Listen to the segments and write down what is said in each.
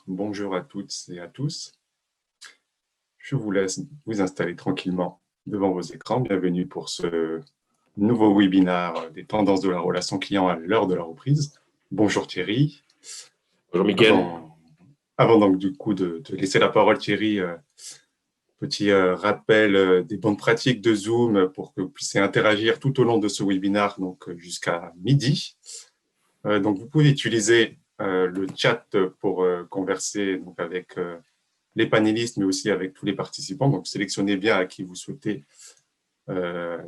Bonjour à toutes et à tous. Je vous laisse vous installer tranquillement devant vos écrans. Bienvenue pour ce nouveau webinaire des tendances de la relation client à l'heure de la reprise. Bonjour Thierry. Bonjour Mickaël. Avant donc du coup de te laisser la parole Thierry, petit rappel des bonnes pratiques de Zoom pour que vous puissiez interagir tout au long de ce webinaire, donc jusqu'à midi. Donc vous pouvez utiliser le chat pour converser donc, avec les panélistes, mais aussi avec tous les participants. Donc, sélectionnez bien à qui vous souhaitez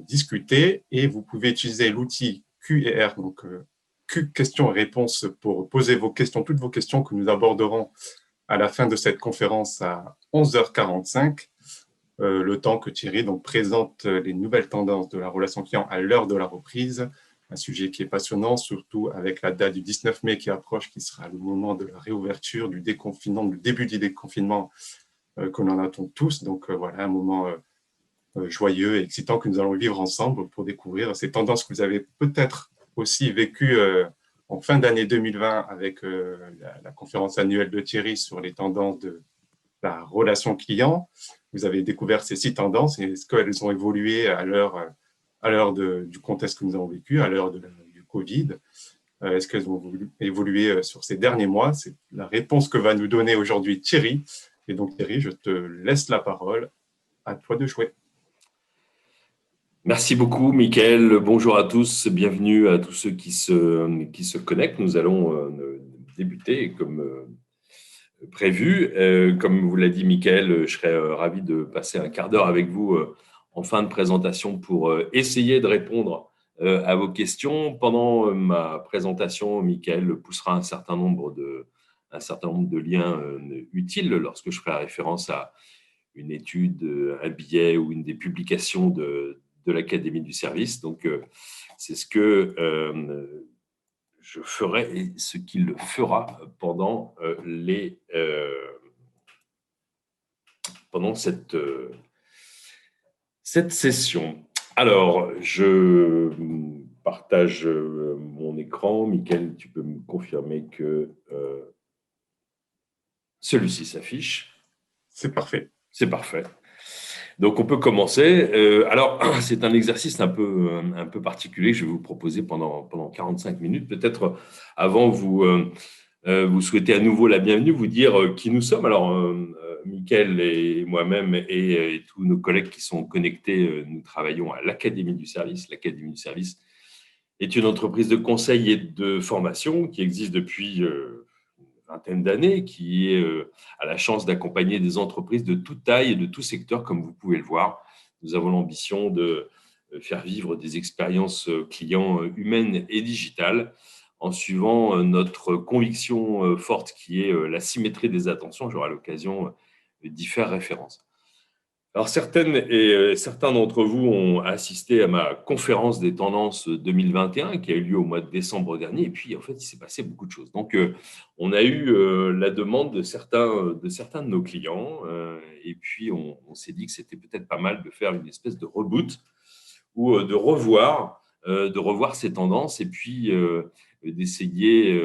discuter et vous pouvez utiliser l'outil Q&R, donc Q questions et réponses pour poser vos questions, toutes vos questions que nous aborderons à la fin de cette conférence à 11h45, le temps que Thierry donc, présente les nouvelles tendances de la relation client à l'heure de la reprise, un sujet qui est passionnant, surtout avec la date du 19 mai qui approche, qui sera le moment de la réouverture, du déconfinement, du début du déconfinement que l'on attend tous. Donc voilà, un moment joyeux et excitant que nous allons vivre ensemble pour découvrir ces tendances que vous avez peut-être aussi vécues en fin d'année 2020 avec la conférence annuelle de Thierry sur les tendances de la relation client. Vous avez découvert ces 6 tendances et est-ce qu'elles ont évolué à l'heure du contexte que nous avons vécu, à l'heure du Covid? Est-ce qu'elles ont évolué sur ces derniers mois? C'est la réponse que va nous donner aujourd'hui Thierry. Et donc Thierry, je te laisse la parole. À toi de jouer. Merci beaucoup Mickaël. Bonjour à tous. Bienvenue à tous ceux qui se connectent. Nous allons débuter comme prévu. Comme vous l'a dit Mickaël, je serais ravi de passer un quart d'heure avec vous en fin de présentation pour essayer de répondre à vos questions. Pendant ma présentation, Mickaël poussera un certain nombre de liens utiles lorsque je ferai référence à une étude, un billet ou une des publications de l'Académie du service. Donc, c'est ce que je ferai et ce qu'il fera pendant cette session. Alors, je partage mon écran. Mickaël, tu peux me confirmer que celui-ci s'affiche. C'est parfait. C'est parfait. Donc, on peut commencer. Alors, c'est un exercice un peu particulier que je vais vous proposer pendant 45 minutes. Peut-être avant, vous souhaitez à nouveau la bienvenue, vous dire qui nous sommes. Alors, Mickaël et moi-même et tous nos collègues qui sont connectés, nous travaillons à l'Académie du service. L'Académie du service est une entreprise de conseil et de formation qui existe depuis vingtaine d'années, qui a la chance d'accompagner des entreprises de toute taille et de tout secteur, comme vous pouvez le voir. Nous avons l'ambition de faire vivre des expériences clients humaines et digitales en suivant notre conviction forte qui est la symétrie des attentions. J'aurai l'occasion d'y faire référence. Alors, certaines et certains d'entre vous ont assisté à ma conférence des tendances 2021 qui a eu lieu au mois de décembre dernier. Et puis, en fait, il s'est passé beaucoup de choses. Donc, on a eu la demande de certains de nos clients. Et puis, on s'est dit que c'était peut-être pas mal de faire une espèce de reboot ou de revoir ces tendances et puis d'essayer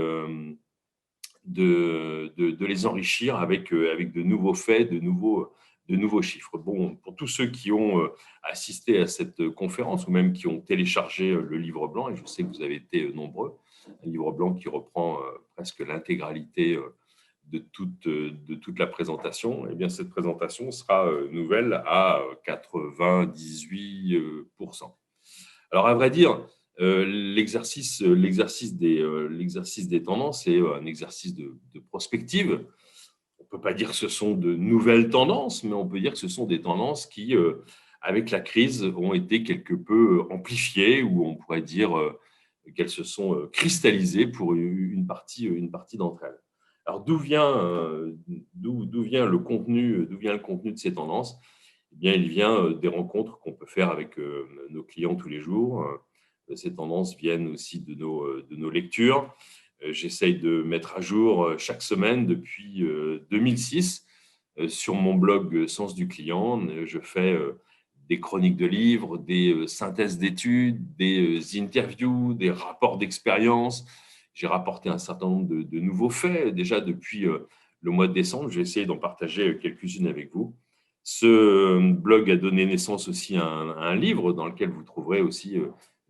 de les enrichir avec de nouveaux faits, de nouveaux chiffres. Bon, pour tous ceux qui ont assisté à cette conférence ou même qui ont téléchargé le livre blanc, et je sais que vous avez été nombreux, un livre blanc qui reprend presque l'intégralité de toute la présentation, eh bien, cette présentation sera nouvelle à 98%. Alors, à vrai dire, l'exercice des tendances est un exercice de prospective. On ne peut pas dire que ce sont de nouvelles tendances, mais on peut dire que ce sont des tendances qui, avec la crise, ont été quelque peu amplifiées, ou on pourrait dire qu'elles se sont cristallisées pour une partie d'entre elles. Alors, d'où vient le contenu de ces tendances? Eh bien, il vient des rencontres qu'on peut faire avec nos clients tous les jours. Ces tendances viennent aussi de nos lectures. J'essaye de mettre à jour chaque semaine depuis 2006 sur mon blog Sens du client. Je fais des chroniques de livres, des synthèses d'études, des interviews, des rapports d'expérience. j'ai rapporté un certain nombre de nouveaux faits déjà depuis le mois de décembre. Je vais essayer d'en partager quelques-unes avec vous. Ce blog a donné naissance aussi à un livre dans lequel vous trouverez aussi,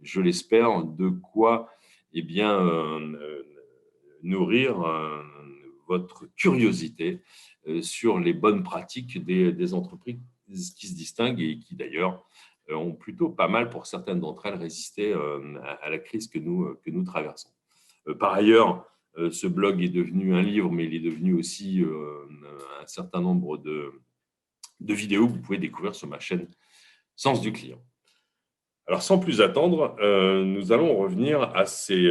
je l'espère, de quoi eh bien, nourrir votre curiosité sur les bonnes pratiques des entreprises qui se distinguent et qui d'ailleurs ont plutôt pas mal, pour certaines d'entre elles, résisté à la crise que nous traversons. Par ailleurs, ce blog est devenu un livre, mais il est devenu aussi un certain nombre de vidéos que vous pouvez découvrir sur ma chaîne Sens du client. Alors, sans plus attendre, nous allons revenir à ces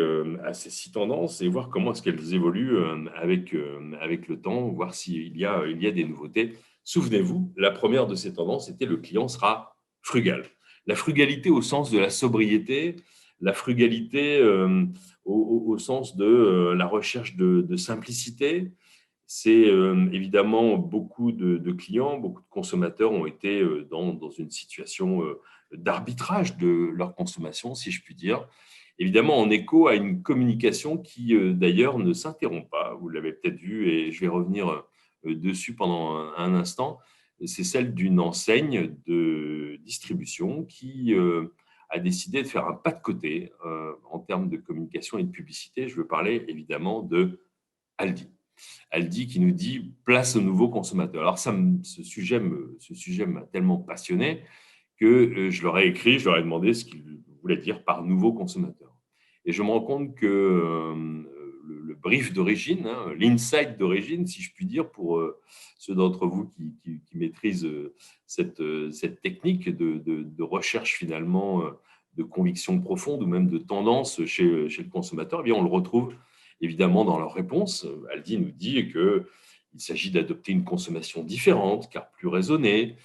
6 tendances et voir comment est-ce qu'elles évoluent avec le temps, voir s'il y a des nouveautés. Souvenez-vous, la première de ces tendances était le client sera frugal. La frugalité au sens de la sobriété, la frugalité au sens de la recherche de simplicité. C'est évidemment beaucoup de clients, beaucoup de consommateurs ont été dans une situation d'arbitrage de leur consommation, si je puis dire. Évidemment, en écho à une communication qui, d'ailleurs, ne s'interrompt pas. Vous l'avez peut-être vu et je vais revenir dessus pendant un instant. C'est celle d'une enseigne de distribution qui a décidé de faire un pas de côté en termes de communication et de publicité. Je veux parler évidemment de Aldi. Aldi qui nous dit place au nouveau consommateur. Alors, ce sujet m'a tellement passionné que je leur ai écrit, je leur ai demandé ce qu'ils voulaient dire par nouveau consommateur. Et je me rends compte que le brief d'origine, l'insight d'origine, si je puis dire, pour ceux d'entre vous qui maîtrisent cette technique de recherche finalement de conviction profonde ou même de tendance chez le consommateur, eh bien, on le retrouve évidemment dans leur réponse. Aldi nous dit qu'il s'agit d'adopter une consommation différente, car plus raisonnée.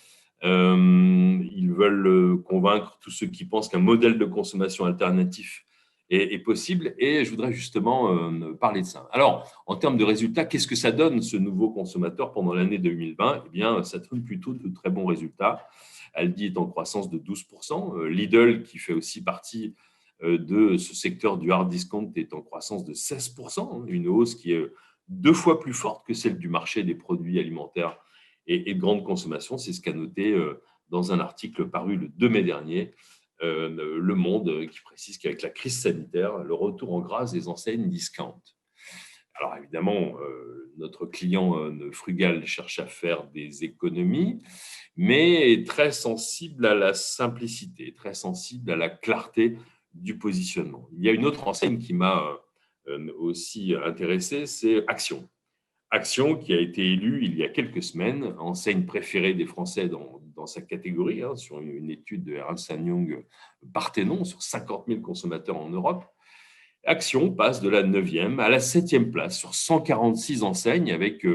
Ils veulent convaincre tous ceux qui pensent qu'un modèle de consommation alternatif est possible. Et je voudrais justement parler de ça. Alors, en termes de résultats, qu'est-ce que ça donne, ce nouveau consommateur, pendant l'année 2020 ? Eh bien, ça donne plutôt de très bons résultats. Aldi est en croissance de 12%. Lidl, qui fait aussi partie de ce secteur du hard discount, est en croissance de 16%, une hausse qui est 2 fois plus forte que celle du marché des produits alimentaires et de grande consommation. C'est ce qu'a noté dans un article paru le 2 mai dernier, Le Monde, qui précise qu'avec la crise sanitaire, le retour en grâce des enseignes discount. Alors évidemment, notre client frugal cherche à faire des économies, mais est très sensible à la simplicité, très sensible à la clarté du positionnement. Il y a une autre enseigne qui m'a aussi intéressé, c'est Action. Action, qui a été élue il y a quelques semaines, enseigne préférée des Français dans sa catégorie, sur une étude de Ernst & Young Parthénon sur 50 000 consommateurs en Europe. Action passe de la 9e à la 7e place sur 146 enseignes avec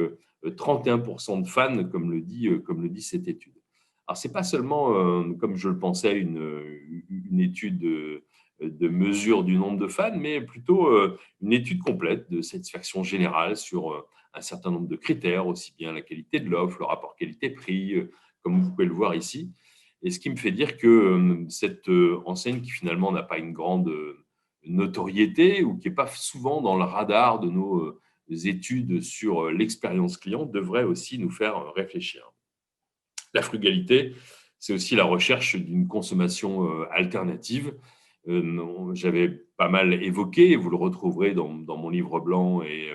31% de fans, comme le dit cette étude. Alors, ce n'est pas seulement, comme je le pensais, une étude de mesure du nombre de fans, mais plutôt une étude complète de satisfaction générale sur un certain nombre de critères, aussi bien la qualité de l'offre, le rapport qualité-prix, comme vous pouvez le voir ici. Et ce qui me fait dire que cette enseigne, qui finalement n'a pas une grande notoriété ou qui n'est pas souvent dans le radar de nos études sur l'expérience client, devrait aussi nous faire réfléchir. La frugalité, c'est aussi la recherche d'une consommation alternative. J'avais pas mal évoqué, vous le retrouverez dans mon livre blanc et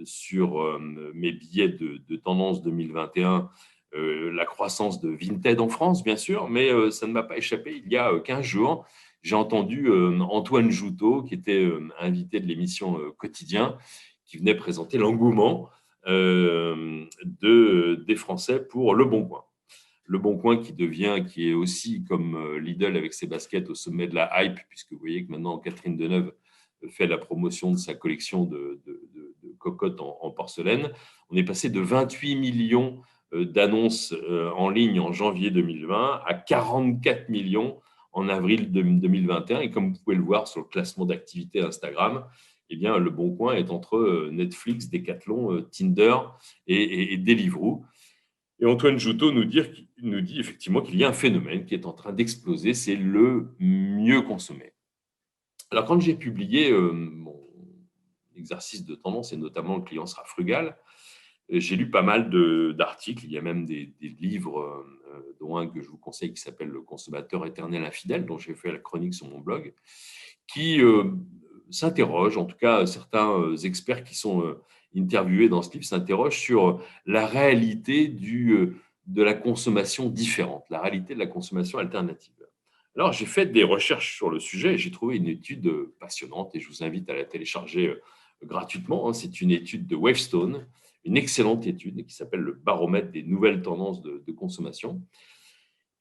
sur mes billets de tendance 2021, la croissance de Vinted en France, bien sûr, mais ça ne m'a pas échappé. Il y a 15 jours, j'ai entendu Antoine Joutot, qui était invité de l'émission Quotidien, qui venait présenter l'engouement des Français pour Le Bon Coin. Le Bon Coin qui est aussi comme Lidl avec ses baskets au sommet de la hype, puisque vous voyez que maintenant Catherine Deneuve fait la promotion de sa collection de cocottes en porcelaine. On est passé de 28 millions d'annonces en ligne en janvier 2020 à 44 millions en avril 2021. Et comme vous pouvez le voir sur le classement d'activité Instagram, eh bien, Le Bon Coin est entre Netflix, Decathlon, Tinder et Deliveroo. Et Antoine Joutot nous dit effectivement qu'il y a un phénomène qui est en train d'exploser, c'est le mieux consommé. Alors, quand j'ai publié exercice de tendance, et notamment le client sera frugal. J'ai lu pas mal d'articles, il y a même des livres, dont un que je vous conseille qui s'appelle Le consommateur éternel infidèle, dont j'ai fait la chronique sur mon blog, qui s'interrogent, en tout cas certains experts qui sont interviewés dans ce livre s'interrogent sur la réalité de la consommation différente, la réalité de la consommation alternative. Alors, j'ai fait des recherches sur le sujet et j'ai trouvé une étude passionnante et je vous invite à la télécharger gratuitement, hein. C'est une étude de Wavestone, une excellente étude qui s'appelle le baromètre des nouvelles tendances de consommation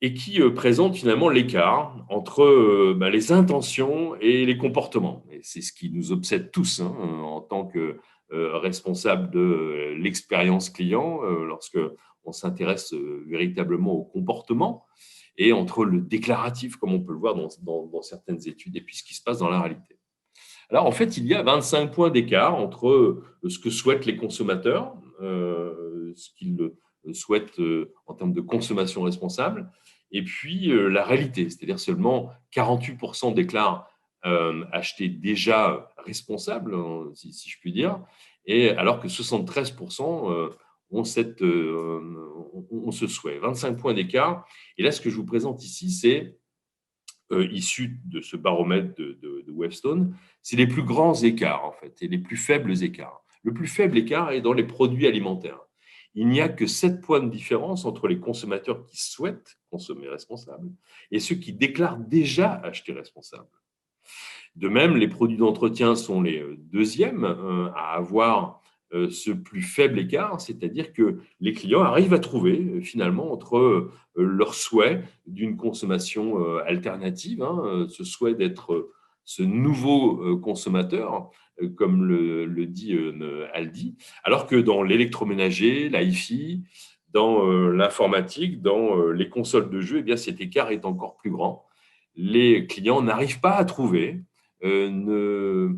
et qui présente finalement l'écart entre les intentions et les comportements. Et c'est ce qui nous obsède tous, hein, en tant que responsable de l'expérience client, lorsque on s'intéresse véritablement au comportement, et entre le déclaratif, comme on peut le voir dans certaines études, et puis ce qui se passe dans la réalité. Alors, en fait, il y a 25 points d'écart entre ce que souhaitent les consommateurs, ce qu'ils souhaitent en termes de consommation responsable, et puis la réalité, c'est-à-dire seulement 48% déclarent acheter déjà responsable, hein, si je puis dire, et alors que 73% ont ce souhait. 25 points d'écart. Et là, ce que je vous présente ici, c'est issu de ce baromètre de Wavestone, c'est les plus grands écarts, en fait, et les plus faibles écarts. Le plus faible écart est dans les produits alimentaires. Il n'y a que 7 points de différence entre les consommateurs qui souhaitent consommer responsable et ceux qui déclarent déjà acheter responsable. De même, les produits d'entretien sont les deuxièmes à avoir ce plus faible écart, c'est-à-dire que les clients arrivent à trouver finalement entre leur souhait d'une consommation alternative, hein, ce souhait d'être ce nouveau consommateur, comme le dit Aldi, alors que dans l'électroménager, l'hi-fi, dans l'informatique, dans les consoles de jeux, eh bien, cet écart est encore plus grand. Les clients n'arrivent pas à trouver, ne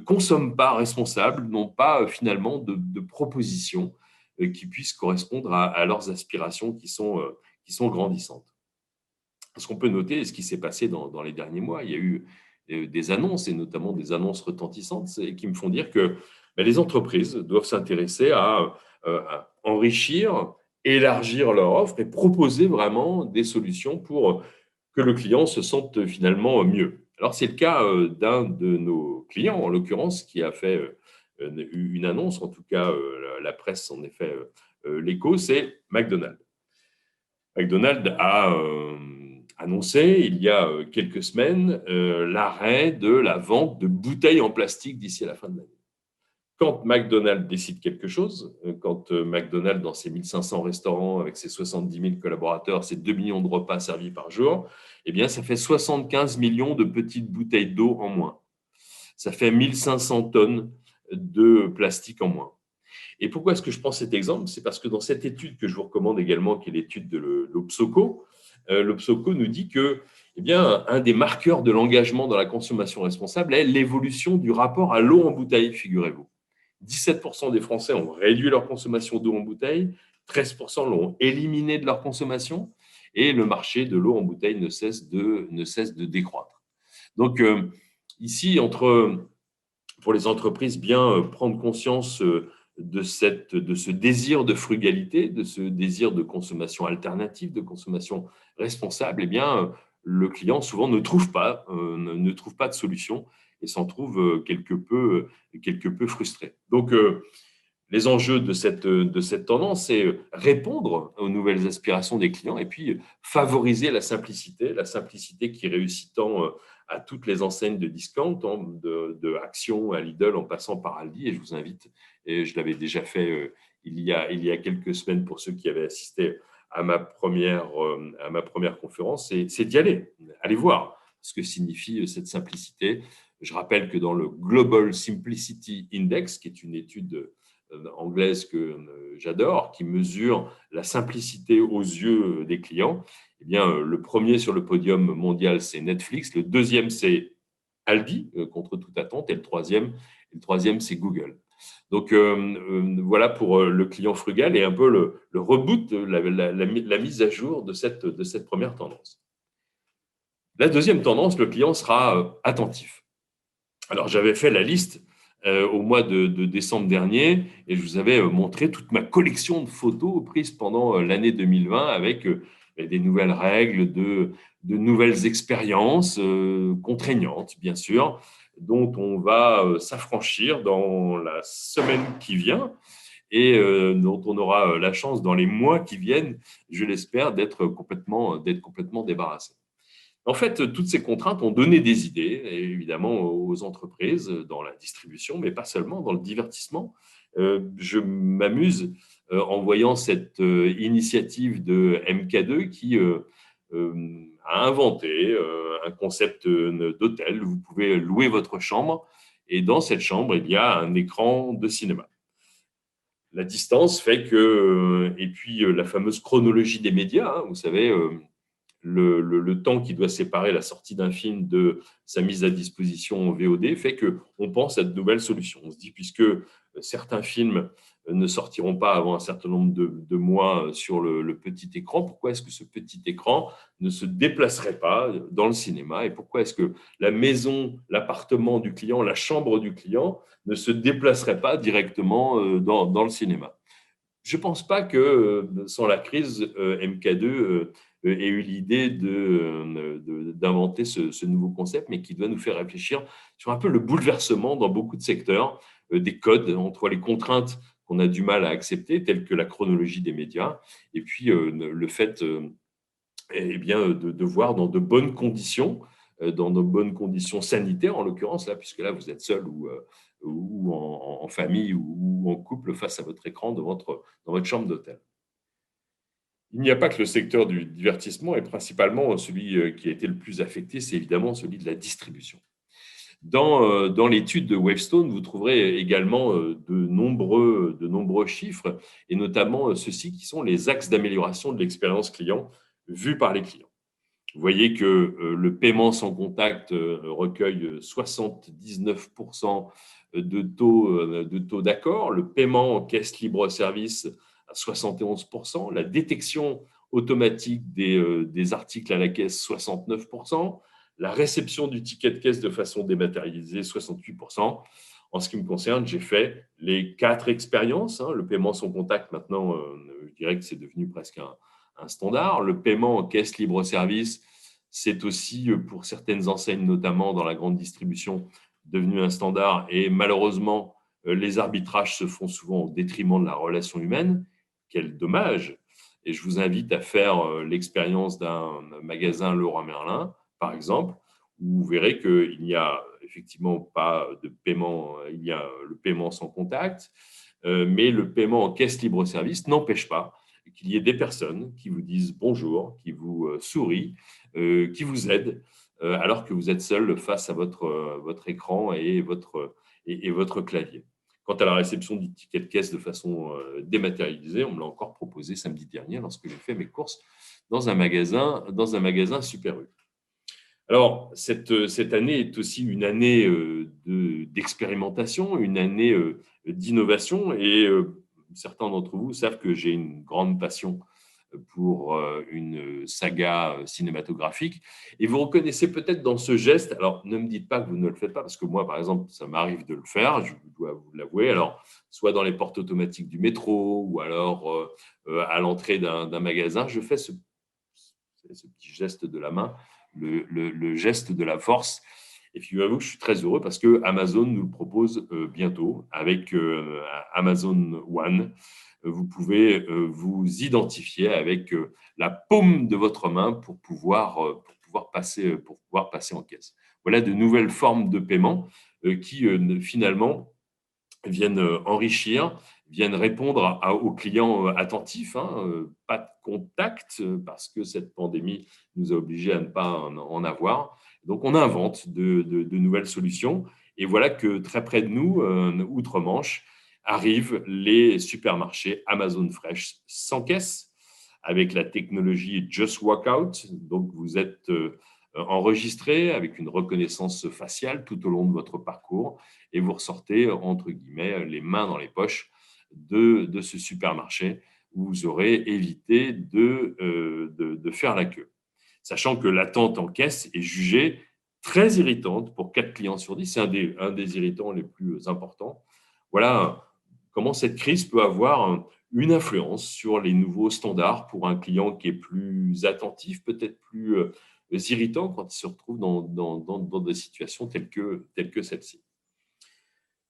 consomment pas responsables, n'ont pas finalement de propositions qui puissent correspondre à leurs aspirations qui sont grandissantes. Ce qu'on peut noter, ce qui s'est passé dans les derniers mois, il y a eu des annonces, et notamment des annonces retentissantes, qui me font dire que les entreprises doivent s'intéresser à enrichir, élargir leur offre et proposer vraiment des solutions pour que le client se sente finalement mieux. Alors, c'est le cas d'un de nos clients, en l'occurrence, qui a fait une annonce, en tout cas, la presse en est fait l'écho, c'est McDonald's. McDonald's a annoncé il y a quelques semaines l'arrêt de la vente de bouteilles en plastique d'ici à la fin de l'année. Quand McDonald's décide quelque chose, quand McDonald's, dans ses 1500 restaurants, avec ses 70 000 collaborateurs, ses 2 millions de repas servis par jour, eh bien, ça fait 75 millions de petites bouteilles d'eau en moins. Ça fait 1500 tonnes de plastique en moins. Et pourquoi est-ce que je prends cet exemple? C'est parce que dans cette étude que je vous recommande également, qui est l'étude de l'Opsoco, l'Opsoco nous dit que un des marqueurs de l'engagement dans la consommation responsable est l'évolution du rapport à l'eau en bouteille, figurez-vous. 17% des Français ont réduit leur consommation d'eau en bouteille, 13% l'ont éliminé de leur consommation, et le marché de l'eau en bouteille ne cesse de décroître. Donc, ici, pour les entreprises, bien prendre conscience de ce désir de frugalité, de ce désir de consommation alternative, de consommation responsable, le client souvent ne trouve pas de solution et s'en trouve quelque peu frustré. Donc, les enjeux de cette tendance, c'est répondre aux nouvelles aspirations des clients et puis favoriser la simplicité qui réussit tant à toutes les enseignes de discount, de Action à Lidl en passant par Aldi. Et je vous invite, et je l'avais déjà fait il y a quelques semaines pour ceux qui avaient assisté à ma première conférence, c'est d'y aller. Allez voir ce que signifie cette simplicité. Je rappelle que dans le Global Simplicity Index, qui est une étude anglaise que j'adore, qui mesure la simplicité aux yeux des clients, le premier sur le podium mondial, c'est Netflix. Le deuxième, c'est Aldi, contre toute attente. Et le troisième, c'est Google. Donc, voilà pour le client frugal et un peu le reboot, la mise à jour de cette première tendance. La deuxième tendance, le client sera attentif. Alors, j'avais fait la liste au mois de décembre dernier et je vous avais montré toute ma collection de photos prises pendant l'année 2020 avec des nouvelles règles, de nouvelles expériences contraignantes, bien sûr, dont on va s'affranchir dans la semaine qui vient et dont on aura la chance dans les mois qui viennent, je l'espère, d'être complètement débarrassé. En fait, toutes ces contraintes ont donné des idées, évidemment, aux entreprises dans la distribution, mais pas seulement, dans le divertissement. Je m'amuse en voyant cette initiative de MK2 qui a inventé un concept d'hôtel. Vous pouvez louer votre chambre et dans cette chambre, il y a un écran de cinéma. La distance fait que, et puis la fameuse chronologie des médias, hein, vous savez, le temps qui doit séparer la sortie d'un film de sa mise à disposition en VOD fait qu'on pense à de nouvelles solutions. On se dit, puisque certains films ne sortiront pas avant un certain nombre de mois sur le petit écran, pourquoi est-ce que ce petit écran ne se déplacerait pas dans le cinéma et pourquoi est-ce que la maison, l'appartement du client, la chambre du client ne se déplacerait pas directement dans le cinéma? Je ne pense pas que sans la crise, MK2 ait eu l'idée d'inventer ce nouveau concept, mais qui doit nous faire réfléchir sur un peu le bouleversement dans beaucoup de secteurs, des codes entre les contraintes qu'on a du mal à accepter, telles que la chronologie des médias, et puis le fait eh bien, de voir dans de bonnes conditions sanitaires, en l'occurrence, là, puisque là, vous êtes seul ou en famille ou en couple face à votre écran dans votre chambre d'hôtel. Il n'y a pas que le secteur du divertissement, et principalement celui qui a été le plus affecté, c'est évidemment celui de la distribution. Dans l'étude de Wavestone, vous trouverez également de nombreux chiffres, et notamment ceux-ci qui sont les axes d'amélioration de l'expérience client vus par les clients. Vous voyez que le paiement sans contact recueille 79% de taux d'accord, le paiement en caisse libre-service à 71%, la détection automatique des articles à la caisse 69%, la réception du ticket de caisse de façon dématérialisée 68%. En ce qui me concerne, j'ai fait les 4 expériences. Le paiement sans contact, maintenant, je dirais que c'est devenu presque un standard. Le paiement en caisse libre-service, c'est aussi pour certaines enseignes, notamment dans la grande distribution, devenu un standard. Et malheureusement, les arbitrages se font souvent au détriment de la relation humaine. Quel dommage! Et je vous invite à faire l'expérience d'un magasin Leroy Merlin, par exemple, où vous verrez qu'il n'y a effectivement pas de paiement, il y a le paiement sans contact, mais le paiement en caisse libre-service n'empêche pas qu'il y ait des personnes qui vous disent bonjour, qui vous sourient, qui vous aident, alors que vous êtes seul face à votre écran et votre clavier. Quant à la réception du ticket de caisse de façon dématérialisée, on me l'a encore proposé samedi dernier lorsque j'ai fait mes courses dans un magasin Super U. Alors, cette année est aussi une année d'expérimentation, une année d'innovation et certains d'entre vous savent que j'ai une grande passion pour une saga cinématographique. Et vous reconnaissez peut-être dans ce geste, alors ne me dites pas que vous ne le faites pas, parce que moi, par exemple, ça m'arrive de le faire, je dois vous l'avouer, alors soit dans les portes automatiques du métro ou alors à l'entrée d'un magasin, je fais ce petit geste de la main, le geste de la force. Et figurez-vous que je suis très heureux parce que Amazon nous le propose bientôt avec Amazon One. Vous pouvez vous identifier avec la paume de votre main pour pouvoir passer en caisse. Voilà de nouvelles formes de paiement qui finalement viennent enrichir, viennent répondre aux clients attentifs. Pas de contact parce que cette pandémie nous a obligés à ne pas en avoir. Donc, on invente de nouvelles solutions. Et voilà que très près de nous, outre-Manche, arrivent les supermarchés Amazon Fresh sans caisse avec la technologie Just Walk Out. Donc, vous êtes enregistré avec une reconnaissance faciale tout au long de votre parcours et vous ressortez, entre guillemets, les mains dans les poches de ce supermarché où vous aurez évité de faire la queue. Sachant que l'attente en caisse est jugée très irritante pour 4 clients sur 10. C'est un des irritants les plus importants. Voilà comment cette crise peut avoir une influence sur les nouveaux standards pour un client qui est plus attentif, peut-être plus irritant quand il se retrouve dans des situations telles que celle-ci.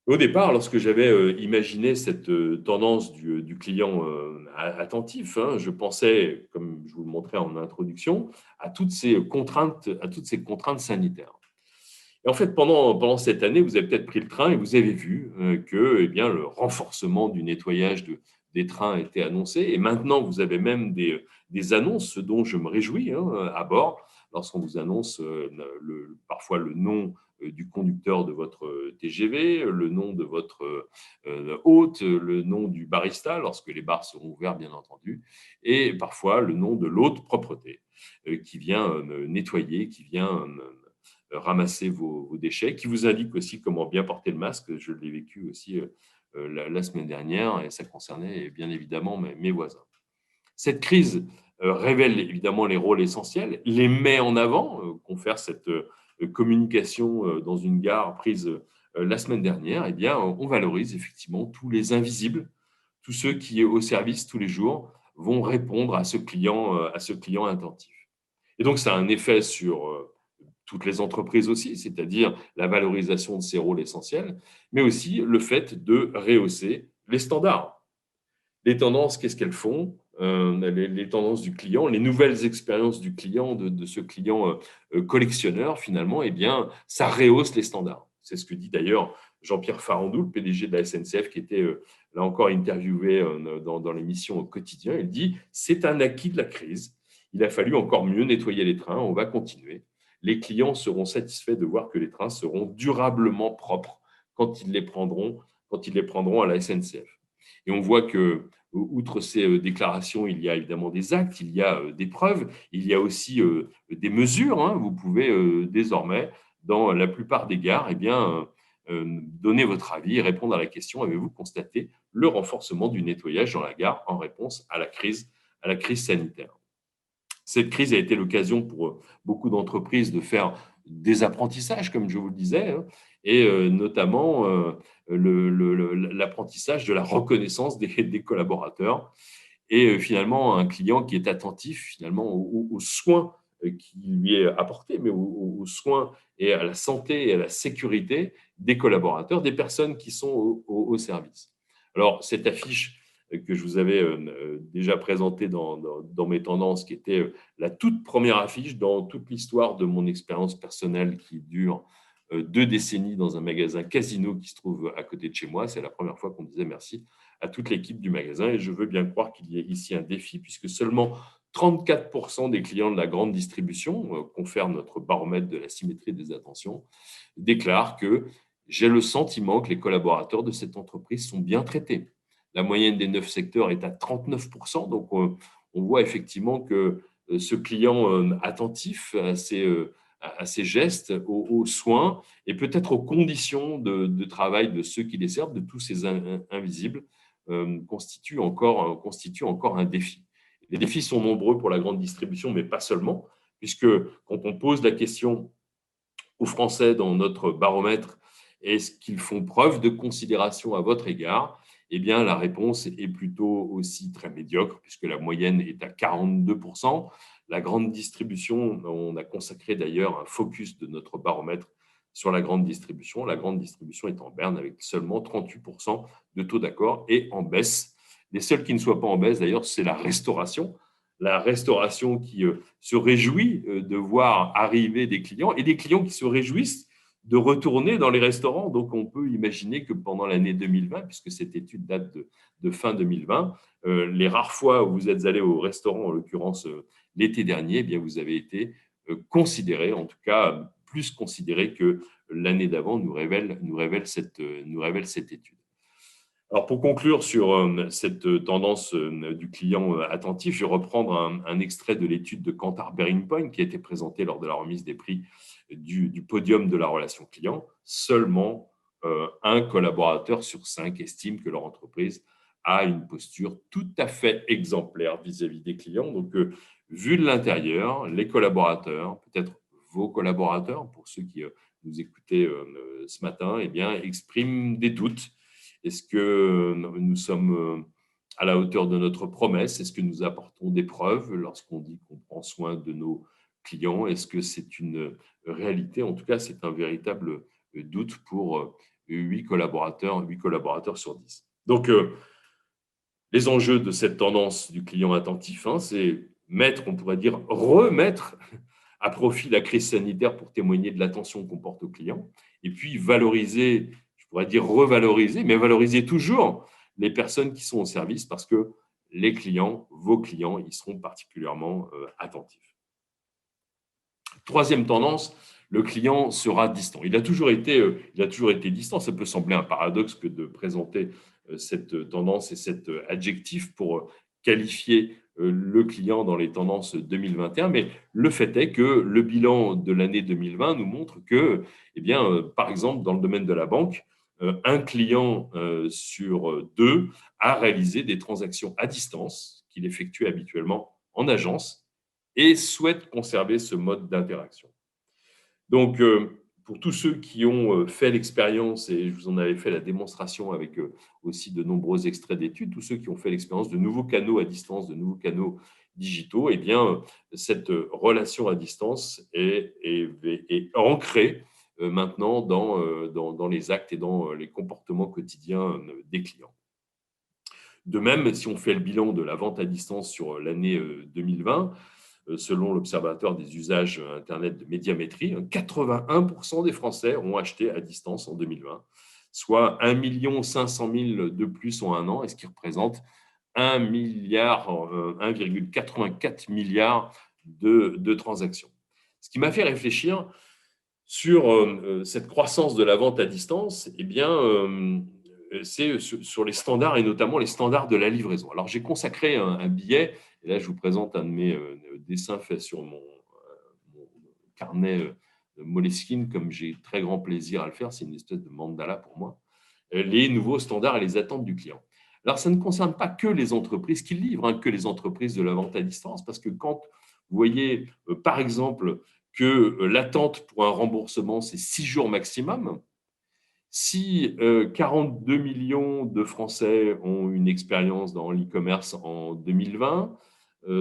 Au départ, lorsque j'avais imaginé cette tendance du client attentif, hein, je pensais, comme je vous le montrais en introduction, à toutes ces contraintes sanitaires. Et en fait, pendant cette année, vous avez peut-être pris le train et vous avez vu que eh bien, le renforcement du nettoyage des trains était annoncé. Et maintenant, vous avez même des annonces, ce dont je me réjouis à bord, lorsqu'on vous annonce parfois le nom du conducteur de votre TGV, le nom de votre hôte, le nom du barista, lorsque les bars seront ouverts, bien entendu, et parfois le nom de l'hôte propreté qui vient nettoyer, qui vient ramasser vos déchets, qui vous indique aussi comment bien porter le masque. Je l'ai vécu aussi la semaine dernière et ça concernait bien évidemment mes voisins. Cette crise révèle évidemment les rôles essentiels, les met en avant, confère cette communication dans une gare prise la semaine dernière, eh bien, on valorise effectivement tous les invisibles, tous ceux qui, au service tous les jours, vont répondre à ce client attentif. Et donc, ça a un effet sur toutes les entreprises aussi, c'est-à-dire la valorisation de ces rôles essentiels, mais aussi le fait de rehausser les standards. Les tendances, qu'est-ce qu'elles font les tendances du client, les nouvelles expériences du client, de ce client collectionneur, finalement, eh bien, ça rehausse les standards. C'est ce que dit d'ailleurs Jean-Pierre Farandou, le PDG de la SNCF, qui était là encore interviewé dans l'émission au quotidien. Il dit « C'est un acquis de la crise. Il a fallu encore mieux nettoyer les trains. On va continuer. Les clients seront satisfaits de voir que les trains seront durablement propres quand ils les prendront à la SNCF. » Et on voit que outre ces déclarations, il y a évidemment des actes, il y a des preuves, il y a aussi des mesures. Hein. Vous pouvez désormais, dans la plupart des gares, eh bien, donner votre avis et répondre à la question: avez-vous constaté le renforcement du nettoyage dans la gare en réponse à la crise sanitaire? Cette crise a été l'occasion pour beaucoup d'entreprises de faire des apprentissages, comme je vous le disais, hein, et notamment l'apprentissage de la reconnaissance des collaborateurs et finalement un client qui est attentif finalement aux soins qui lui est apporté, mais aux soins et à la santé et à la sécurité des collaborateurs, des personnes qui sont au service. Alors, cette affiche que je vous avais déjà présentée dans mes tendances, qui était la toute première affiche dans toute l'histoire de mon expérience personnelle qui dure 2 décennies dans un magasin Casino qui se trouve à côté de chez moi. C'est la première fois qu'on disait merci à toute l'équipe du magasin et je veux bien croire qu'il y ait ici un défi puisque seulement 34% des clients de la grande distribution, confère notre baromètre de la symétrie des attentions, déclarent que j'ai le sentiment que les collaborateurs de cette entreprise sont bien traités. La moyenne des 9 secteurs est à 39%, donc on voit effectivement que ce client attentif à ces gestes, aux soins et peut-être aux conditions de travail de ceux qui les servent, de tous ces invisibles, constitue encore un défi. Les défis sont nombreux pour la grande distribution, mais pas seulement, puisque quand on pose la question aux Français dans notre baromètre, est-ce qu'ils font preuve de considération à votre égard? Eh bien, la réponse est plutôt aussi très médiocre, puisque la moyenne est à 42%. La grande distribution, on a consacré d'ailleurs un focus de notre baromètre sur la grande distribution. La grande distribution est en berne avec seulement 38% de taux d'accord et en baisse. Les seuls qui ne soient pas en baisse, d'ailleurs, c'est la restauration. La restauration qui se réjouit de voir arriver des clients et des clients qui se réjouissent de retourner dans les restaurants. Donc, on peut imaginer que pendant l'année 2020, puisque cette étude date de fin 2020, les rares fois où vous êtes allé au restaurant, en l'occurrence l'été dernier, eh bien, vous avez été considéré, en tout cas plus considéré que l'année d'avant, nous révèle cette étude. Alors, pour conclure sur cette tendance du client attentif, je vais reprendre un extrait de l'étude de Kantar BearingPoint qui a été présentée lors de la remise des prix du podium de la relation client. Seulement un collaborateur sur 5 estime que leur entreprise a une posture tout à fait exemplaire vis-à-vis des clients. Donc, vu de l'intérieur, les collaborateurs, peut-être vos collaborateurs, pour ceux qui nous écoutaient ce matin, eh bien, expriment des doutes. Est-ce que nous sommes à la hauteur de notre promesse? Est-ce que nous apportons des preuves lorsqu'on dit qu'on prend soin de nos clients? Est-ce que c'est une réalité? En tout cas, c'est un véritable doute pour 8 collaborateurs sur 10. Donc, les enjeux de cette tendance du client attentif, c'est mettre, on pourrait dire, remettre à profit la crise sanitaire pour témoigner de l'attention qu'on porte aux clients, et puis valoriser, je pourrais dire revaloriser, mais valoriser toujours les personnes qui sont au service, parce que les clients, vos clients, ils seront particulièrement attentifs. Troisième tendance, le client sera distant. Il a toujours été distant. Ça peut sembler un paradoxe que de présenter cette tendance et cet adjectif pour qualifier le client dans les tendances 2021, mais le fait est que le bilan de l'année 2020 nous montre que, par exemple, dans le domaine de la banque, un client sur deux a réalisé des transactions à distance qu'il effectue habituellement en agence et souhaite conserver ce mode d'interaction. Donc, pour tous ceux qui ont fait l'expérience, et je vous en avais fait la démonstration avec aussi de nombreux extraits d'études, tous ceux qui ont fait l'expérience de nouveaux canaux à distance, de nouveaux canaux digitaux, cette relation à distance est ancrée maintenant dans les actes et dans les comportements quotidiens des clients. De même, si on fait le bilan de la vente à distance sur l'année 2020, selon l'Observatoire des usages Internet de médiamétrie, 81% des Français ont acheté à distance en 2020, soit 1,5 million de plus en un an, et ce qui représente 1,84 milliard de transactions. Ce qui m'a fait réfléchir sur cette croissance de la vente à distance, c'est sur les standards et notamment les standards de la livraison. Alors, j'ai consacré un billet, et là, je vous présente un de mes dessins faits sur mon carnet Moleskine, comme j'ai très grand plaisir à le faire. C'est une espèce de mandala pour moi. Les nouveaux standards et les attentes du client. Alors, ça ne concerne pas que les entreprises qui livrent, que les entreprises de la vente à distance, parce que quand vous voyez, par exemple, que l'attente pour un remboursement, c'est 6 jours maximum, si 42 millions de Français ont une expérience dans l'e-commerce en 2020,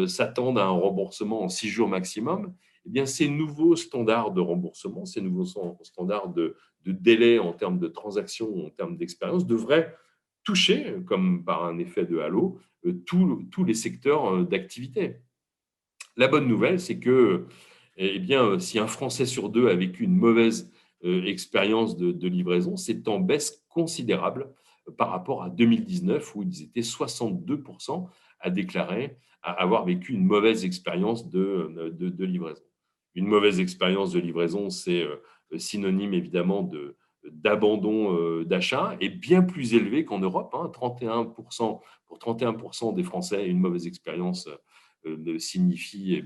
s'attendent à un remboursement en 6 jours maximum, ces nouveaux standards de remboursement, ces nouveaux standards de délai en termes de transactions, en termes d'expérience, devraient toucher, comme par un effet de halo, tous les secteurs d'activité. La bonne nouvelle, c'est que si un Français sur deux a vécu une mauvaise expérience de livraison, c'est en baisse considérable par rapport à 2019, où ils étaient 62% à déclarer avoir vécu une mauvaise expérience de livraison. Une mauvaise expérience de livraison, c'est synonyme évidemment d'abandon d'achat, et bien plus élevé qu'en Europe. 31%, pour 31% des Français, une mauvaise expérience signifie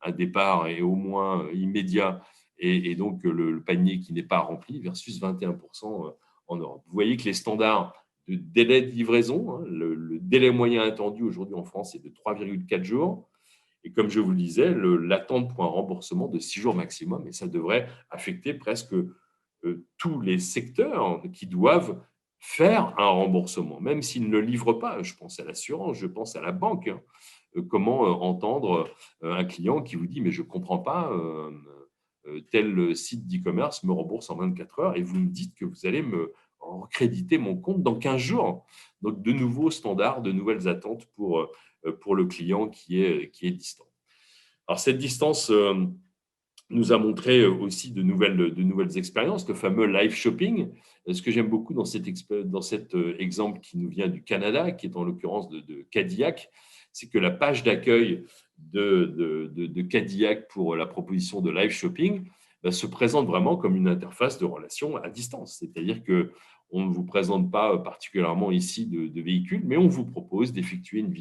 un départ et au moins immédiat, et donc le panier qui n'est pas rempli, versus 21% en Europe. Vous voyez que les standards de délai de livraison, le délai moyen attendu aujourd'hui en France est de 3,4 jours. Et comme je vous le disais, l'attente pour un remboursement de 6 jours maximum, et ça devrait affecter presque tous les secteurs qui doivent faire un remboursement, même s'ils ne le livrent pas. Je pense à l'assurance, je pense à la banque. Comment entendre un client qui vous dit « mais je ne comprends pas, tel site d'e-commerce me rembourse en 24 heures et vous me dites que vous allez me recréditer mon compte dans 15 jours ». Donc, de nouveaux standards, de nouvelles attentes pour le client qui est distant. Alors, cette distance nous a montré aussi de nouvelles expériences, le fameux live shopping. Ce que j'aime beaucoup dans cet exemple qui nous vient du Canada, qui est en l'occurrence de Cadillac, c'est que la page d'accueil de Cadillac pour la proposition de live shopping se présente vraiment comme une interface de relation à distance. C'est-à-dire qu'on ne vous présente pas particulièrement ici de véhicule, mais on vous propose d'effectuer une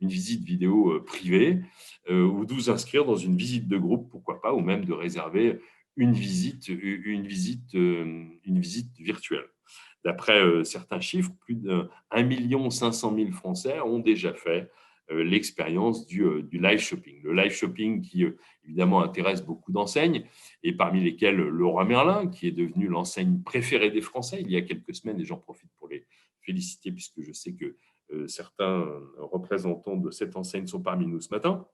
visite vidéo privée ou de vous inscrire dans une visite de groupe, pourquoi pas, ou même de réserver une visite virtuelle. D'après certains chiffres, plus d'1,5 million Français ont déjà fait l'expérience du live shopping. Le live shopping qui, évidemment, intéresse beaucoup d'enseignes, et parmi lesquelles Leroy Merlin, qui est devenu l'enseigne préférée des Français il y a quelques semaines, et j'en profite pour les féliciter, puisque je sais que certains représentants de cette enseigne sont parmi nous ce matin.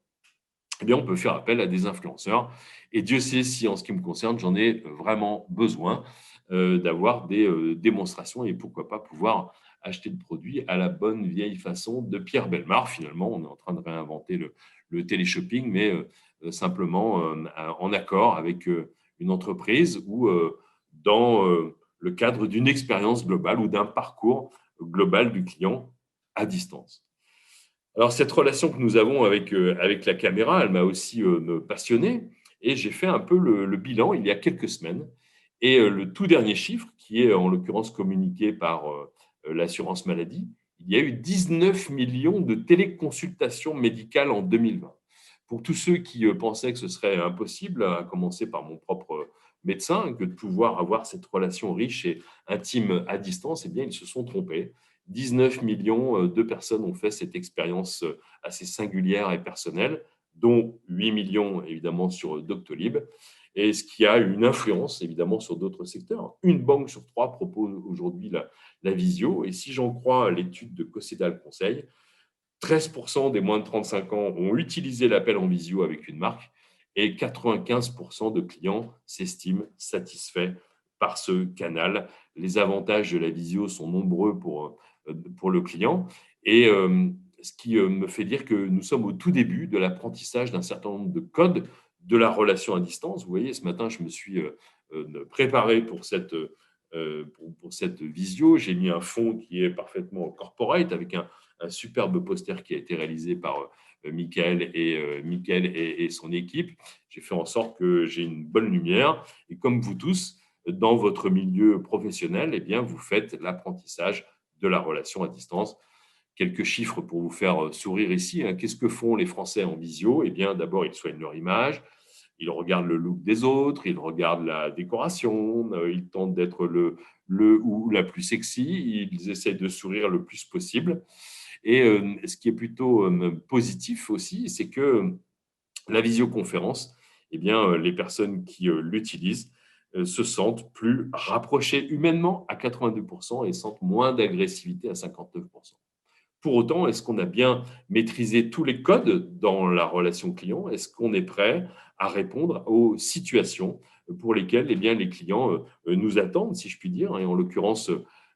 Eh bien, on peut faire appel à des influenceurs. Et Dieu sait si, en ce qui me concerne, j'en ai vraiment besoin d'avoir des démonstrations et pourquoi pas pouvoir acheter le produit à la bonne vieille façon de Pierre Bellemare. Finalement, on est en train de réinventer le téléshopping, mais simplement en accord avec une entreprise ou dans le cadre d'une expérience globale ou d'un parcours global du client à distance. Alors, cette relation que nous avons avec la caméra, elle m'a aussi me passionné, et j'ai fait un peu le bilan il y a quelques semaines. Et le tout dernier chiffre, qui est en l'occurrence communiqué par l'assurance maladie, il y a eu 19 millions de téléconsultations médicales en 2020. Pour tous ceux qui pensaient que ce serait impossible, à commencer par mon propre médecin, que de pouvoir avoir cette relation riche et intime à distance, eh bien, ils se sont trompés. 19 millions de personnes ont fait cette expérience assez singulière et personnelle, dont 8 millions évidemment sur Doctolib, et ce qui a une influence évidemment sur d'autres secteurs. Une banque sur trois propose aujourd'hui la visio, et si j'en crois l'étude de Cossedal Conseil, 13% des moins de 35 ans ont utilisé l'appel en visio avec une marque, et 95% de clients s'estiment satisfaits par ce canal. Les avantages de la visio sont nombreux pour le client, et ce qui me fait dire que nous sommes au tout début de l'apprentissage d'un certain nombre de codes de la relation à distance. Vous voyez, ce matin, je me suis préparé pour cette visio. J'ai mis un fond qui est parfaitement corporate avec un superbe poster qui a été réalisé par Michael et son équipe. J'ai fait en sorte que j'ai une bonne lumière, et comme vous tous, dans votre milieu professionnel, eh bien, vous faites l'apprentissage de la relation à distance. Quelques chiffres pour vous faire sourire ici. Qu'est-ce que font les Français en visio? Eh bien, d'abord, ils soignent leur image, ils regardent le look des autres, ils regardent la décoration, ils tentent d'être le ou la plus sexy, ils essaient de sourire le plus possible. Et ce qui est plutôt positif aussi, c'est que la visioconférence, eh bien, les personnes qui l'utilisent se sentent plus rapprochées humainement à 82% et sentent moins d'agressivité à 59%. Pour autant, est-ce qu'on a bien maîtrisé tous les codes dans la relation client? Est-ce qu'on est prêt à répondre aux situations pour lesquelles eh bien, les clients nous attendent, si je puis dire? Et en l'occurrence,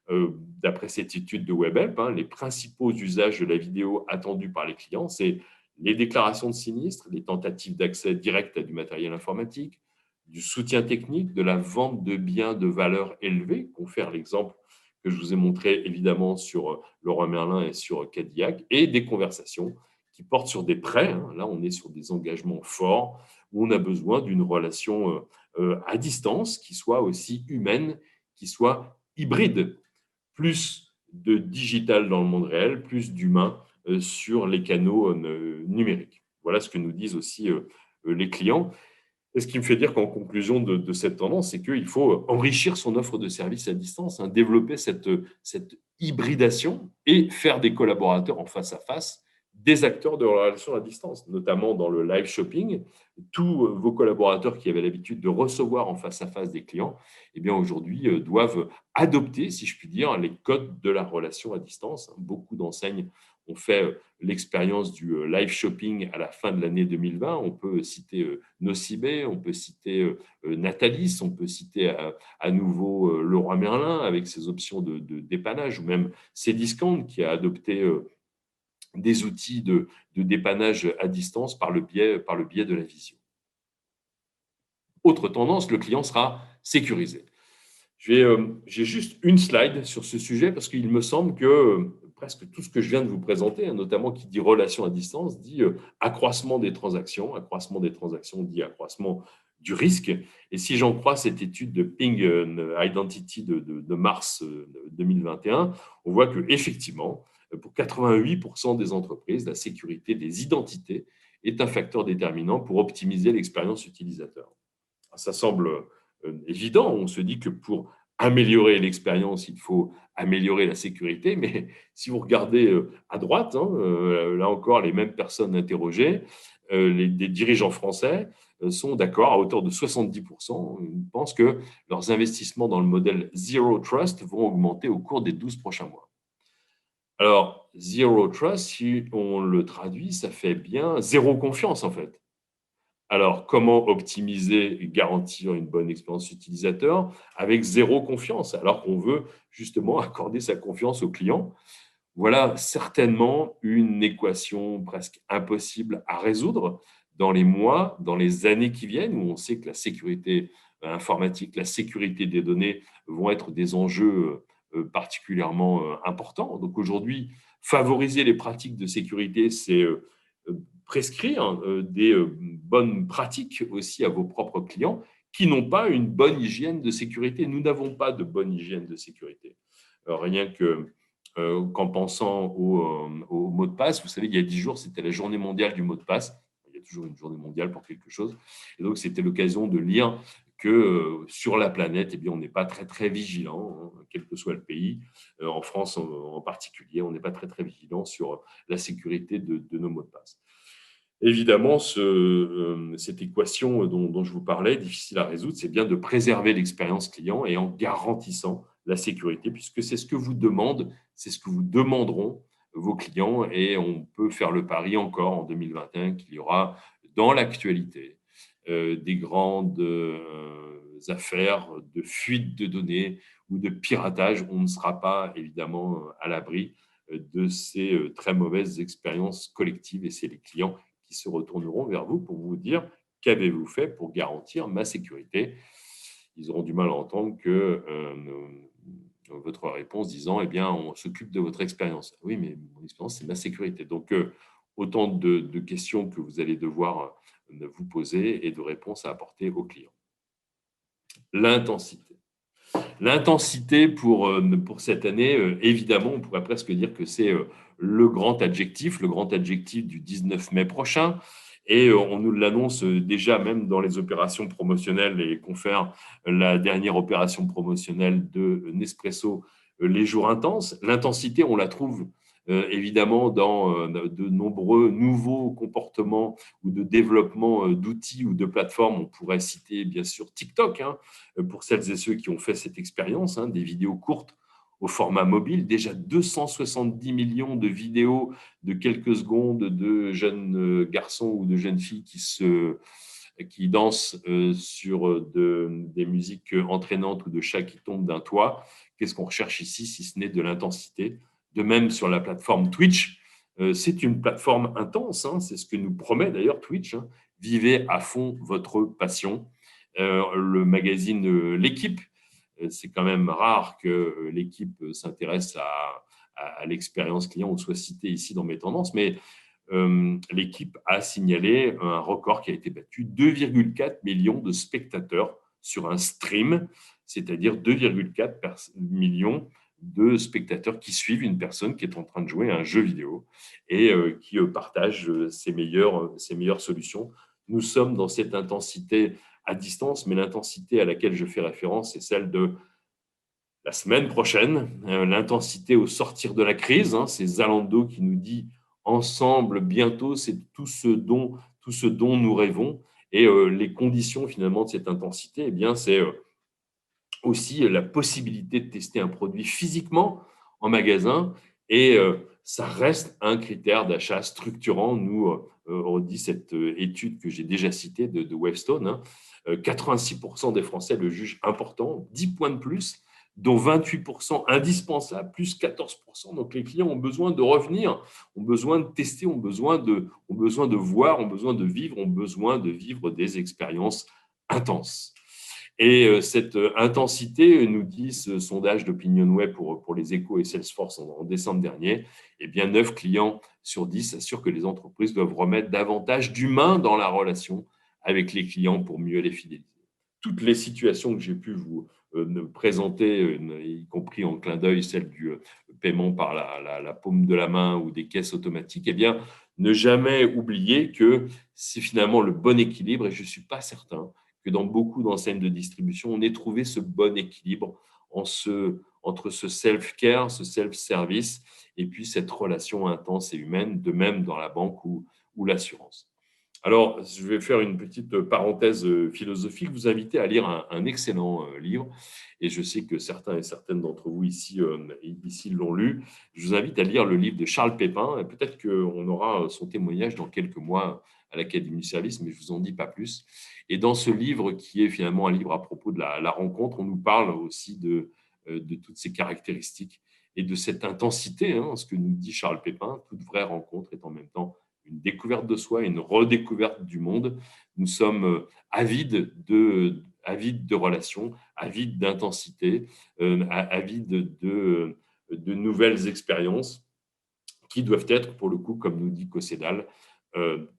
d'après cette étude de WebHelp, les principaux usages de la vidéo attendus par les clients, c'est les déclarations de sinistres, les tentatives d'accès direct à du matériel informatique, du soutien technique, de la vente de biens de valeur élevée, confère l'exemple que je vous ai montré évidemment sur Leroy Merlin et sur Cadillac, et des conversations qui portent sur des prêts. Là, on est sur des engagements forts où on a besoin d'une relation à distance qui soit aussi humaine, qui soit hybride. Plus de digital dans le monde réel, plus d'humain sur les canaux numériques. Voilà ce que nous disent aussi les clients. Et ce qui me fait dire qu'en conclusion de cette tendance, c'est qu'il faut enrichir son offre de services à distance, développer cette hybridation et faire des collaborateurs en face à face des acteurs de relations à distance, notamment dans le live shopping. Tous vos collaborateurs qui avaient l'habitude de recevoir en face à face des clients, eh bien aujourd'hui doivent adopter, si je puis dire, les codes de la relation à distance. Beaucoup d'enseignes ont fait l'expérience du live shopping à la fin de l'année 2020. On peut citer Nocibé, on peut citer Natalis, on peut citer à nouveau Leroy Merlin avec ses options de dépannage, ou même Cdiscount qui a adopté des outils de dépannage à distance par le biais de la visio. Autre tendance, le client sera sécurisé. J'ai juste une slide sur ce sujet parce qu'il me semble que presque tout ce que je viens de vous présenter, notamment qui dit relation à distance, dit accroissement des transactions. Accroissement des transactions dit accroissement du risque. Et si j'en crois cette étude de Ping Identity de mars 2021, on voit qu'effectivement, pour 88% des entreprises, la sécurité des identités est un facteur déterminant pour optimiser l'expérience utilisateur. Ça semble évident. On se dit que pour améliorer l'expérience, il faut améliorer la sécurité. Mais si vous regardez à droite, là encore, les mêmes personnes interrogées, des dirigeants français sont d'accord à hauteur de 70%. Ils pensent que leurs investissements dans le modèle Zero Trust vont augmenter au cours des 12 prochains mois. Alors, Zero Trust, si on le traduit, ça fait bien zéro confiance en fait. Alors, comment optimiser et garantir une bonne expérience utilisateur avec zéro confiance, alors qu'on veut justement accorder sa confiance au client? Voilà certainement une équation presque impossible à résoudre dans les mois, dans les années qui viennent, où on sait que la sécurité informatique, la sécurité des données vont être des enjeux particulièrement importants. Donc aujourd'hui, favoriser les pratiques de sécurité, c'est prescrire des bonnes pratiques aussi à vos propres clients qui n'ont pas une bonne hygiène de sécurité. Nous n'avons pas de bonne hygiène de sécurité. Rien que qu'en pensant au mot de passe, vous savez, il y a 10 jours, c'était la journée mondiale du mot de passe. Il y a toujours une journée mondiale pour quelque chose. Et donc, c'était l'occasion de lire que sur la planète, eh bien, on n'est pas très, très vigilant, quel que soit le pays. En France, en particulier, on n'est pas très, très vigilant sur la sécurité de nos mots de passe. Évidemment, cette équation dont je vous parlais, difficile à résoudre, c'est bien de préserver l'expérience client et en garantissant la sécurité, puisque c'est ce que vous demandent, c'est ce que vous demanderont vos clients. Et on peut faire le pari encore en 2021 qu'il y aura dans l'actualité des grandes affaires de fuite de données ou de piratage. On ne sera pas évidemment à l'abri de ces très mauvaises expériences collectives, et c'est les clients qui se retourneront vers vous pour vous dire qu'avez-vous fait pour garantir ma sécurité. Ils auront du mal à entendre que votre réponse disant, eh bien, on s'occupe de votre expérience. Oui, mais mon expérience, c'est ma sécurité. Donc, autant de questions que vous allez devoir vous poser et de réponses à apporter aux clients. L'intensité. L'intensité pour cette année, évidemment, on pourrait presque dire que c'est le grand adjectif du 19 mai prochain. Et on nous l'annonce déjà même dans les opérations promotionnelles et confère la dernière opération promotionnelle de Nespresso, les jours intenses. L'intensité, on la trouve évidemment dans de nombreux nouveaux comportements ou de développement d'outils ou de plateformes. On pourrait citer bien sûr TikTok, pour celles et ceux qui ont fait cette expérience, des vidéos courtes au format mobile. Déjà 270 millions de vidéos de quelques secondes de jeunes garçons ou de jeunes filles qui dansent sur des musiques entraînantes ou de chats qui tombent d'un toit. Qu'est-ce qu'on recherche ici si ce n'est de l'intensité? De même sur la plateforme Twitch, c'est une plateforme intense, c'est ce que nous promet d'ailleurs Twitch. Vivez à fond votre passion. Le magazine L'Équipe, c'est quand même rare que l'équipe s'intéresse à l'expérience client ou soit citée ici dans mes tendances, mais l'équipe a signalé un record qui a été battu, 2,4 millions de spectateurs sur un stream, c'est-à-dire 2,4 millions de spectateurs qui suivent une personne qui est en train de jouer à un jeu vidéo et qui partagent ses meilleures solutions. Nous sommes dans cette intensité à distance, mais l'intensité à laquelle je fais référence, c'est celle de la semaine prochaine, l'intensité au sortir de la crise. C'est Zalando qui nous dit ensemble, bientôt, c'est tout ce dont nous rêvons. Et les conditions finalement de cette intensité, eh bien, c'est aussi la possibilité de tester un produit physiquement en magasin. Et ça reste un critère d'achat structurant. Nous, on dit cette étude que j'ai déjà citée de Wavestone, 86% des Français le jugent important, 10 points de plus, dont 28% indispensable, plus 14%. Donc les clients ont besoin de revenir, ont besoin de tester, ont besoin de voir, ont besoin de vivre des expériences intenses. Et cette intensité, nous dit ce sondage d'OpinionWay pour les Échos et Salesforce en décembre dernier, eh bien 9 clients sur 10 assurent que les entreprises doivent remettre davantage d'humain dans la relation avec les clients pour mieux les fidéliser. Toutes les situations que j'ai pu vous présenter, y compris en clin d'œil, celle du paiement par la paume de la main ou des caisses automatiques, eh bien, ne jamais oublier que c'est finalement le bon équilibre, et je ne suis pas certain que dans beaucoup d'enseignes de distribution, on ait trouvé ce bon équilibre entre ce self-care, ce self-service, et puis cette relation intense et humaine, de même dans la banque ou l'assurance. Alors, je vais faire une petite parenthèse philosophique, vous inviter à lire un excellent livre, et je sais que certains et certaines d'entre vous ici l'ont lu. Je vous invite à lire le livre de Charles Pépin, et peut-être qu'on aura son témoignage dans quelques mois à l'Académie du Service, mais je ne vous en dis pas plus. Et dans ce livre, qui est finalement un livre à propos de la rencontre, on nous parle aussi de toutes ces caractéristiques et de cette intensité, ce que nous dit Charles Pépin. Toute vraie rencontre est en même temps une découverte de soi et une redécouverte du monde. Nous sommes avides de relations, avides d'intensité, avides de nouvelles expériences qui doivent être, pour le coup, comme nous dit Cossédal,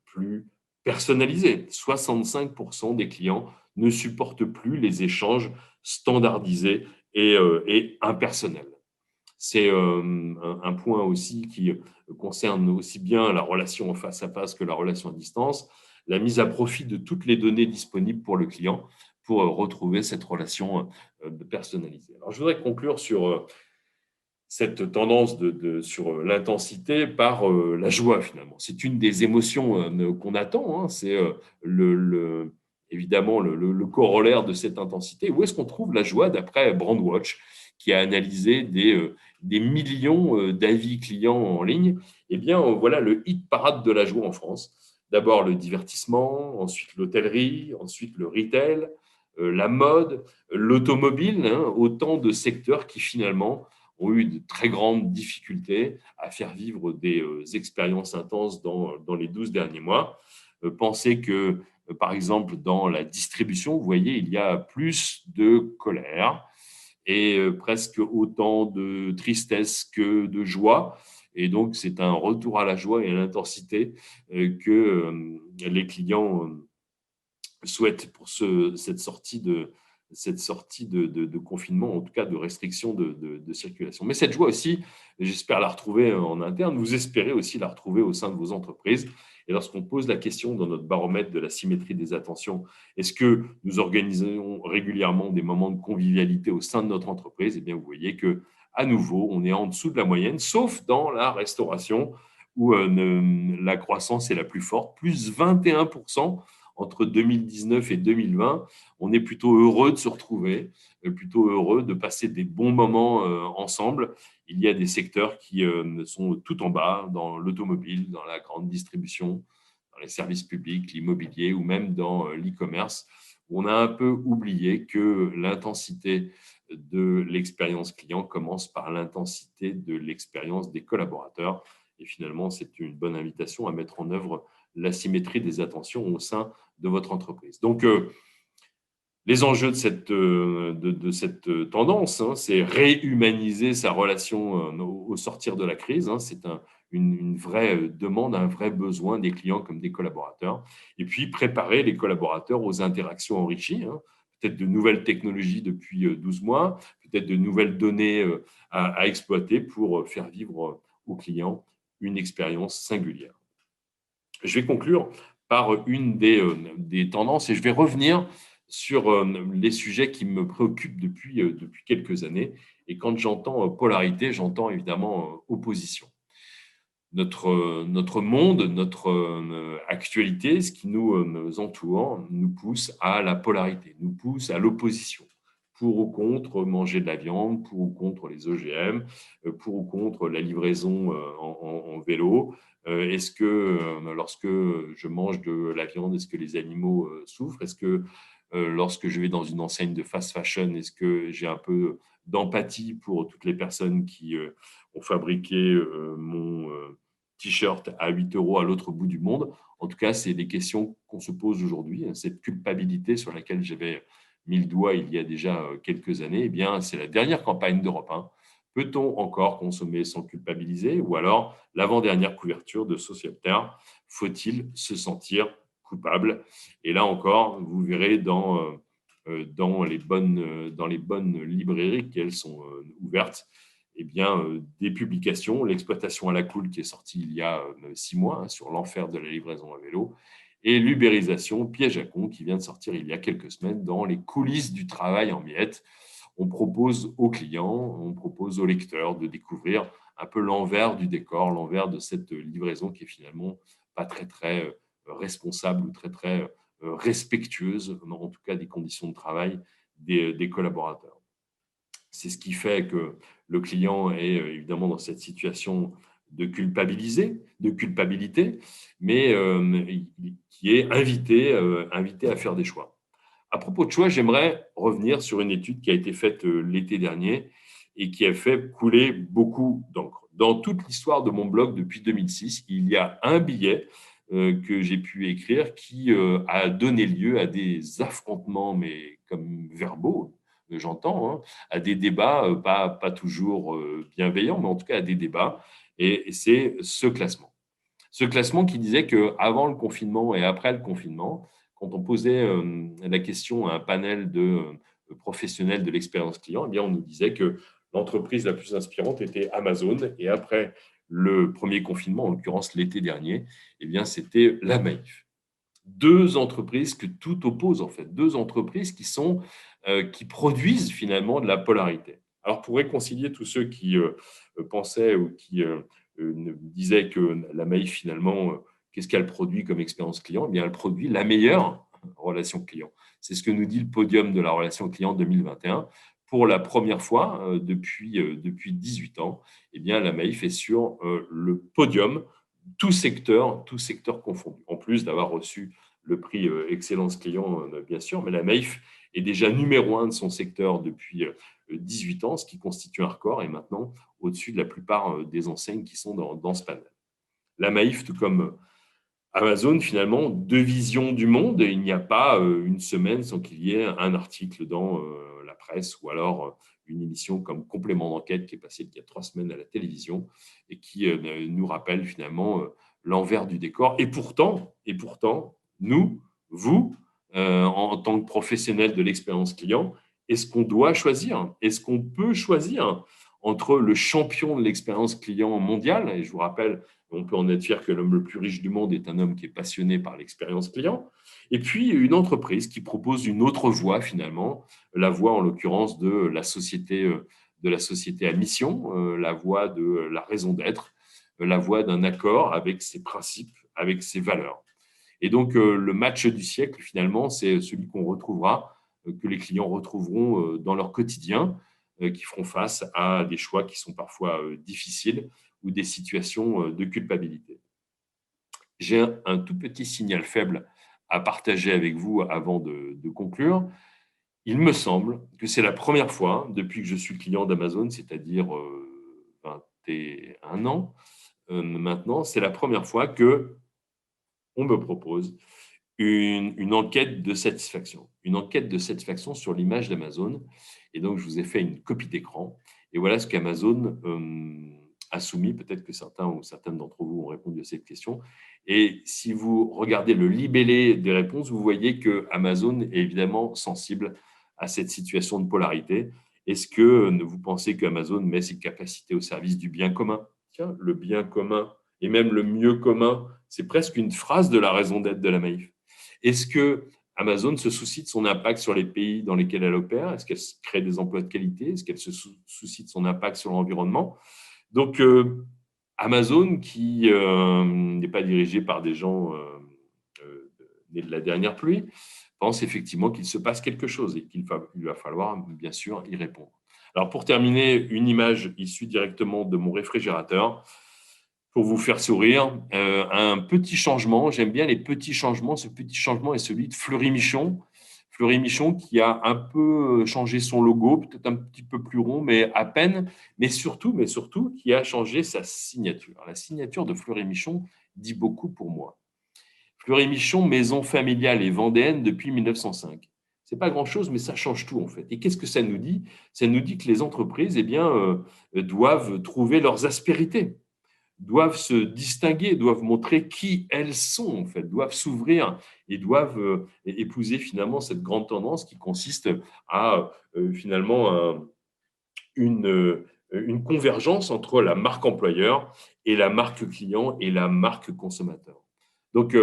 plus personnalisées. 65% des clients ne supportent plus les échanges standardisés et impersonnels. C'est un point aussi qui concerne aussi bien la relation en face à face que la relation à distance, la mise à profit de toutes les données disponibles pour le client pour retrouver cette relation personnalisée. Alors, je voudrais conclure sur cette tendance sur l'intensité par la joie, finalement. C'est une des émotions qu'on attend. C'est évidemment le corollaire de cette intensité. Où est-ce qu'on trouve la joie d'après Brandwatch, qui a analysé des millions d'avis clients en ligne? Eh bien, voilà le hit parade de la joie en France. D'abord le divertissement, ensuite l'hôtellerie, ensuite le retail, la mode, l'automobile, autant de secteurs qui finalement ont eu de très grandes difficultés à faire vivre des expériences intenses dans les 12 derniers mois. Pensez que, par exemple, dans la distribution, vous voyez, il y a plus de colère et presque autant de tristesse que de joie. Et donc, c'est un retour à la joie et à l'intensité que les clients souhaitent pour cette sortie de confinement, en tout cas de restriction de circulation. Mais cette joie aussi, j'espère la retrouver en interne. Vous espérez aussi la retrouver au sein de vos entreprises. Et lorsqu'on pose la question dans notre baromètre de la symétrie des attentions, est-ce que nous organisons régulièrement des moments de convivialité au sein de notre entreprise? Eh bien, vous voyez que à nouveau, on est en dessous de la moyenne, sauf dans la restauration où la croissance est la plus forte, plus 21% entre 2019 et 2020. On est plutôt heureux de se retrouver, plutôt heureux de passer des bons moments ensemble. Il y a des secteurs qui sont tout en bas, dans l'automobile, dans la grande distribution, dans les services publics, l'immobilier ou même dans l'e-commerce. On a un peu oublié que l'intensité de l'expérience client commence par l'intensité de l'expérience des collaborateurs. Et finalement, c'est une bonne invitation à mettre en œuvre la symétrie des attentions au sein de votre entreprise. Donc, les enjeux de cette tendance, c'est réhumaniser sa relation au sortir de la crise. C'est une vraie demande, un vrai besoin des clients comme des collaborateurs. Et puis, préparer les collaborateurs aux interactions enrichies, peut-être de nouvelles technologies depuis 12 mois, peut-être de nouvelles données à exploiter pour faire vivre aux clients une expérience singulière. Je vais conclure par une des tendances et je vais revenir sur les sujets qui me préoccupent depuis quelques années. Et quand j'entends polarité, j'entends évidemment opposition. Notre monde, notre actualité, ce qui nous entoure, nous pousse à la polarité, nous pousse à l'opposition. Pour ou contre manger de la viande, pour ou contre les OGM, pour ou contre la livraison en vélo. Est-ce que lorsque je mange de la viande, est-ce que les animaux souffrent? Est-ce que lorsque je vais dans une enseigne de fast fashion, est-ce que j'ai un peu d'empathie pour toutes les personnes qui ont fabriqué mon t-shirt à 8 € à l'autre bout du monde? En tout cas, c'est des questions qu'on se pose aujourd'hui. Cette culpabilité sur laquelle j'avais mis le doigt il y a déjà quelques années, eh bien, c'est la dernière campagne d'Europe 1. Peut-on encore consommer sans culpabiliser? Ou alors, l'avant-dernière couverture de Sociétaire, faut-il se sentir coupable? Et là encore, vous verrez dans les bonnes librairies qu'elles sont ouvertes, eh bien, des publications, l'exploitation à la cool qui est sortie il y a 6 mois sur l'enfer de la livraison à vélo, et l'ubérisation piège à con qui vient de sortir il y a quelques semaines dans les coulisses du travail en miettes. on propose aux clients, on propose aux lecteurs de découvrir un peu l'envers du décor, l'envers de cette livraison qui est finalement pas très, très responsable ou très, très respectueuse, en tout cas des conditions de travail des collaborateurs. C'est ce qui fait que le client est évidemment dans cette situation de culpabilité, mais qui est invité à faire des choix. À propos de choix, j'aimerais revenir sur une étude qui a été faite l'été dernier et qui a fait couler beaucoup d'encre. Dans toute l'histoire de mon blog depuis 2006, il y a un billet que j'ai pu écrire qui a donné lieu à des affrontements, mais comme verbaux, j'entends, hein, à des débats pas toujours bienveillants, mais en tout cas à des débats. Et c'est ce classement. Ce classement qui disait qu'avant le confinement et après le confinement, quand on posait la question à un panel de professionnels de l'expérience client, eh bien, on nous disait que l'entreprise la plus inspirante était Amazon. Et après le premier confinement, en l'occurrence l'été dernier, eh bien, c'était la Maïf. Deux entreprises que tout oppose, en fait. Deux entreprises qui produisent finalement de la polarité. Alors, pour réconcilier tous ceux qui pensaient ou qui disait que la Maïf, finalement, qu'est-ce qu'elle produit comme expérience client? Eh bien, elle produit la meilleure relation client. C'est ce que nous dit le podium de la relation client 2021. Pour la première fois depuis 18 ans, eh bien, la Maïf est sur le podium, tout secteur confondu. En plus d'avoir reçu le prix Excellence Client, bien sûr, mais la Maïf est déjà numéro 1 de son secteur depuis 18 ans, ce qui constitue un record, et maintenant au-dessus de la plupart des enseignes qui sont dans ce panel. La Maïf, tout comme Amazon, finalement, deux visions du monde. Et il n'y a pas une semaine sans qu'il y ait un article dans la presse ou alors une émission comme Complément d'enquête qui est passée il y a 3 semaines à la télévision et qui nous rappelle finalement l'envers du décor. Et pourtant, nous, vous, en tant que professionnels de l'expérience client, est-ce qu'on doit choisir? Est-ce qu'on peut choisir entre le champion de l'expérience client mondiale, et je vous rappelle, on peut en être fier que l'homme le plus riche du monde est un homme qui est passionné par l'expérience client, et puis une entreprise qui propose une autre voie finalement, la voie en l'occurrence de la société à mission, la voie de la raison d'être, la voie d'un accord avec ses principes, avec ses valeurs. Et donc, le match du siècle, finalement, c'est celui qu'on retrouvera, que les clients retrouveront dans leur quotidien, qui feront face à des choix qui sont parfois difficiles ou des situations de culpabilité. J'ai un tout petit signal faible à partager avec vous avant de conclure. Il me semble que c'est la première fois depuis que je suis client d'Amazon, c'est-à-dire 21 ans maintenant, c'est la première fois que on me propose une enquête de satisfaction. Une enquête de satisfaction sur l'image d'Amazon. Et donc, je vous ai fait une copie d'écran. Et voilà ce qu'Amazon a soumis. Peut-être que certains ou certaines d'entre vous ont répondu à cette question. Et si vous regardez le libellé des réponses, vous voyez que Amazon est évidemment sensible à cette situation de polarité. Est-ce que vous pensez qu'Amazon met ses capacités au service du bien commun? Tiens, le bien commun et même le mieux commun, c'est presque une phrase de la raison d'être de la Maïf. Est-ce que Amazon se soucie de son impact sur les pays dans lesquels elle opère? Est-ce qu'elle crée des emplois de qualité? Est-ce qu'elle se soucie de son impact sur l'environnement? Donc, Amazon, qui n'est pas dirigé par des gens nés de la dernière pluie, pense effectivement qu'il se passe quelque chose et qu'il va falloir, bien sûr, y répondre. Alors, pour terminer, une image issue directement de mon réfrigérateur pour vous faire sourire. Un petit changement, j'aime bien les petits changements. Ce petit changement est celui de Fleury Michon. Fleury Michon qui a un peu changé son logo, peut-être un petit peu plus rond, mais à peine. Mais surtout, qui a changé sa signature. La signature de Fleury Michon dit beaucoup pour moi. Fleury Michon, maison familiale et vendéenne depuis 1905. Ce n'est pas grand-chose, mais ça change tout en fait. Et qu'est-ce que ça nous dit? Ça nous dit que les entreprises doivent trouver leurs aspérités, doivent se distinguer, doivent montrer qui elles sont, en fait, doivent s'ouvrir et doivent épouser finalement cette grande tendance qui consiste à finalement une convergence entre la marque employeur et la marque client et la marque consommateur. Donc,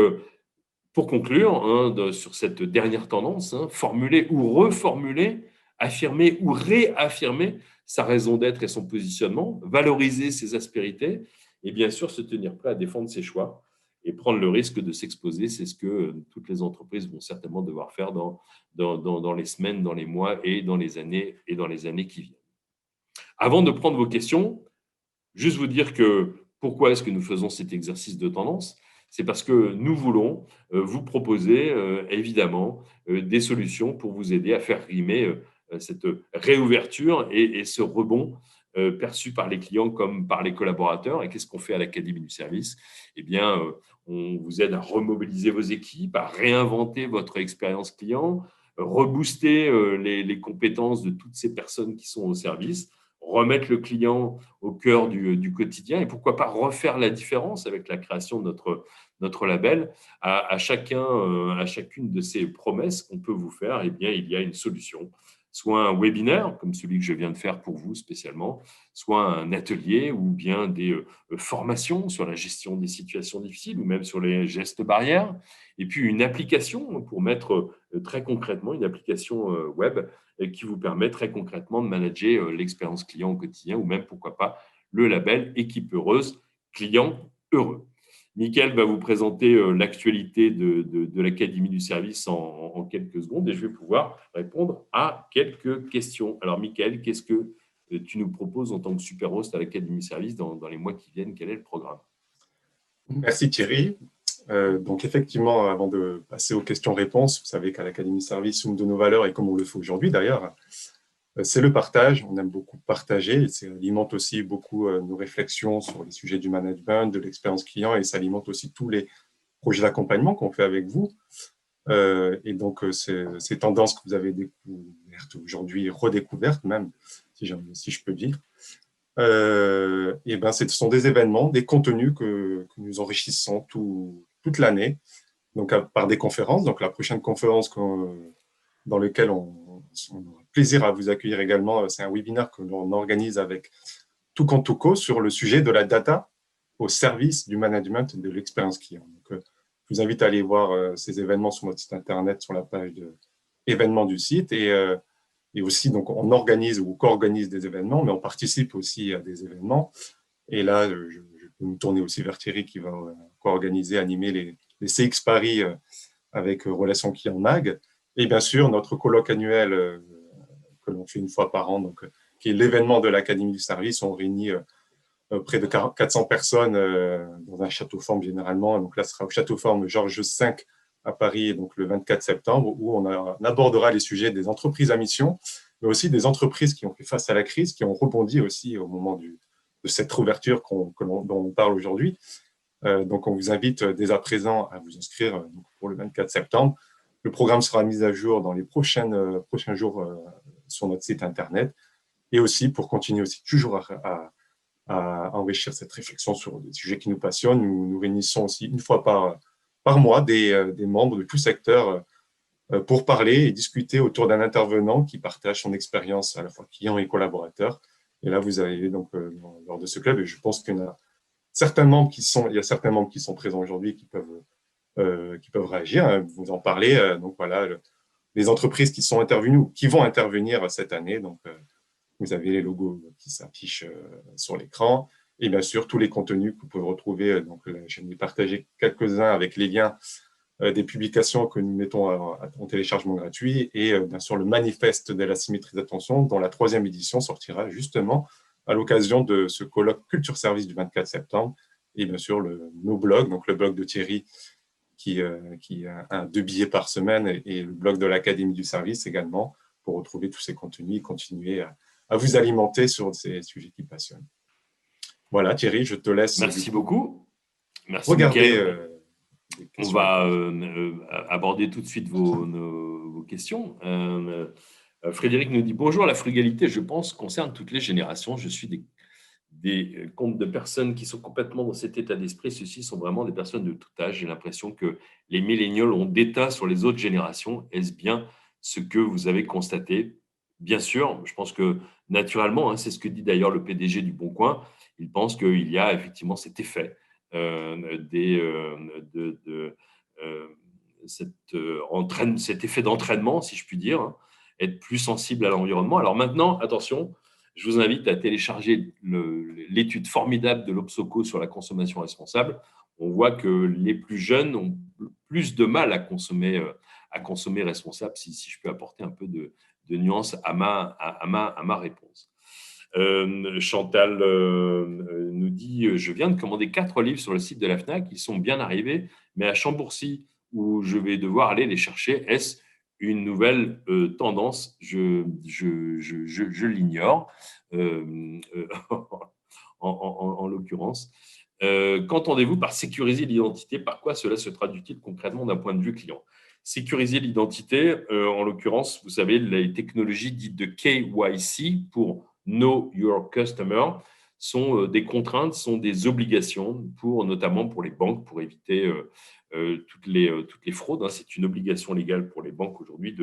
pour conclure sur cette dernière tendance, formuler ou reformuler affirmer ou réaffirmer sa raison d'être et son positionnement, valoriser ses aspérités et bien sûr se tenir prêt à défendre ses choix et prendre le risque de s'exposer. C'est ce que toutes les entreprises vont certainement devoir faire dans les semaines, dans les mois et dans les années qui viennent. Avant de prendre vos questions, juste vous dire que pourquoi est-ce que nous faisons cet exercice de tendance? C'est parce que nous voulons vous proposer évidemment des solutions pour vous aider à faire rimer cette réouverture et ce rebond perçu par les clients comme par les collaborateurs. Et qu'est-ce qu'on fait à l'Académie du service? Eh bien, on vous aide à remobiliser vos équipes, à réinventer votre expérience client, rebooster les compétences de toutes ces personnes qui sont au service, remettre le client au cœur du quotidien et pourquoi pas refaire la différence avec la création de notre label. À chacune de ces promesses qu'on peut vous faire, eh bien, il y a une solution. Soit un webinaire, comme celui que je viens de faire pour vous spécialement, soit un atelier ou bien des formations sur la gestion des situations difficiles ou même sur les gestes barrières. Et puis une application pour mettre très concrètement, une application web qui vous permet très concrètement de manager l'expérience client au quotidien ou même, pourquoi pas, le label Équipe heureuse, client heureux. Mickaël va vous présenter l'actualité de l'Académie du service en quelques secondes et je vais pouvoir répondre à quelques questions. Alors, Mickaël, qu'est-ce que tu nous proposes en tant que super host à l'Académie du service dans les mois qui viennent? Quel est le programme? Merci Thierry. Donc effectivement, avant de passer aux questions-réponses, vous savez qu'à l'Académie Service, une de nos valeurs, et comme on le fait aujourd'hui d'ailleurs, c'est le partage. On aime beaucoup partager et ça alimente aussi beaucoup nos réflexions sur les sujets du management, de l'expérience client et ça alimente aussi tous les projets d'accompagnement qu'on fait avec vous. Et donc, ces tendances que vous avez découvertes aujourd'hui, redécouvertes même, si je peux dire, et ben, ce sont des événements, des contenus que nous enrichissons toute l'année, donc par des conférences. Donc, la prochaine conférence dans laquelle on aura plaisir à vous accueillir également, c'est un webinaire que l'on organise avec Toucan sur le sujet de la data au service du management de l'expérience client. Donc, je vous invite à aller voir ces événements sur notre site internet, sur la page d'événements du site. Et aussi, donc, on organise ou co-organise des événements, mais on participe aussi à des événements. Et là, je peux me tourner aussi vers Thierry qui va co-organiser, animer les CX Paris avec Relations Clients MAG. Et bien sûr, notre colloque annuel que l'on fait une fois par an, donc, qui est l'événement de l'Académie du service. On réunit près de 400 personnes dans un château forme généralement. Donc là, ce sera au château forme Georges V à Paris, donc le 24 septembre, où on abordera les sujets des entreprises à mission, mais aussi des entreprises qui ont fait face à la crise, qui ont rebondi aussi au moment de cette ouverture dont on parle aujourd'hui. Donc, on vous invite dès à présent à vous inscrire pour le 24 septembre. Le programme sera mis à jour dans les prochains jours sur notre site internet. Et aussi, pour continuer aussi toujours à enrichir cette réflexion sur des sujets qui nous passionnent, nous réunissons aussi une fois par mois des membres de tout secteur pour parler et discuter autour d'un intervenant qui partage son expérience à la fois client et collaborateur. Et là, vous avez donc lors de ce club, et je pense qu'il y a certains membres qui sont présents aujourd'hui qui peuvent réagir, hein, vous en parler. Donc voilà, les entreprises qui sont intervenues ou qui vont intervenir cette année. Donc vous avez les logos qui s'affichent sur l'écran et bien sûr tous les contenus que vous pouvez retrouver. Donc je vais partager quelques-uns avec les liens des publications que nous mettons en téléchargement gratuit et bien sûr le manifeste de la symétrie d'attention dont la 3e édition sortira justement à l'occasion de ce colloque Culture Service du 24 septembre et bien sûr nos blogs, donc le blog de Thierry qui a 2 billets par semaine et le blog de l'Académie du service également pour retrouver tous ces contenus et continuer à vous alimenter sur ces sujets qui passionnent. Voilà Thierry, je te laisse Merci beaucoup. Merci regarder on va aborder tout de suite vos questions. Frédéric nous dit « Bonjour, la frugalité, je pense, concerne toutes les générations. Je suis des comptes de personnes qui sont complètement dans cet état d'esprit. Ceux-ci sont vraiment des personnes de tout âge. J'ai l'impression que les milléniaux ont d'état sur les autres générations. Est-ce bien ce que vous avez constaté ?» Bien sûr, je pense que naturellement, hein, c'est ce que dit d'ailleurs le PDG du Bon Coin, il pense qu'il y a effectivement cet effet cet effet d'entraînement, si je puis dire, hein, être plus sensible à l'environnement. Alors maintenant, attention, je vous invite à télécharger l'étude formidable de l'Obsoco sur la consommation responsable. On voit que les plus jeunes ont plus de mal à consommer responsable, si je peux apporter un peu de nuance à ma réponse. Chantal nous dit « Je viens de commander 4 livres sur le site de la FNAC, ils sont bien arrivés, mais à Chambourcy, où je vais devoir aller les chercher, est-ce une nouvelle tendance? Je l'ignore, en l'occurrence. Qu'entendez-vous par sécuriser l'identité? Par quoi cela se traduit-il concrètement d'un point de vue client? Sécuriser l'identité, en l'occurrence, vous savez, les technologies dites de KYC pour Know Your Customer sont des contraintes, sont des obligations, notamment pour les banques, pour éviter toutes les fraudes. Hein. C'est une obligation légale pour les banques aujourd'hui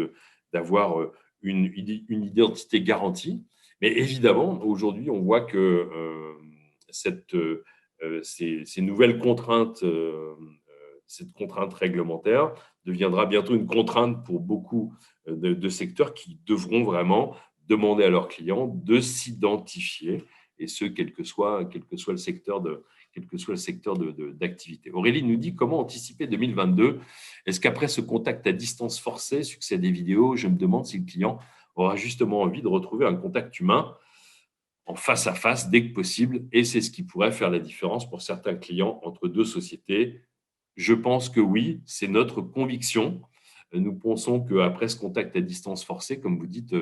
d'avoir une identité garantie. Mais évidemment, aujourd'hui, on voit que ces nouvelles contraintes, cette contrainte réglementaire deviendra bientôt une contrainte pour beaucoup de secteurs qui devront vraiment demander à leurs clients de s'identifier, et ce, quel que soit le secteur d'activité. Aurélie nous dit « Comment anticiper 2022 ? Est-ce qu'après ce contact à distance forcé succède des vidéos ? Je me demande si le client aura justement envie de retrouver un contact humain en face à face dès que possible, et c'est ce qui pourrait faire la différence pour certains clients entre deux sociétés. Je pense que oui, c'est notre conviction. Nous pensons qu'après ce contact à distance forcé, comme vous dites,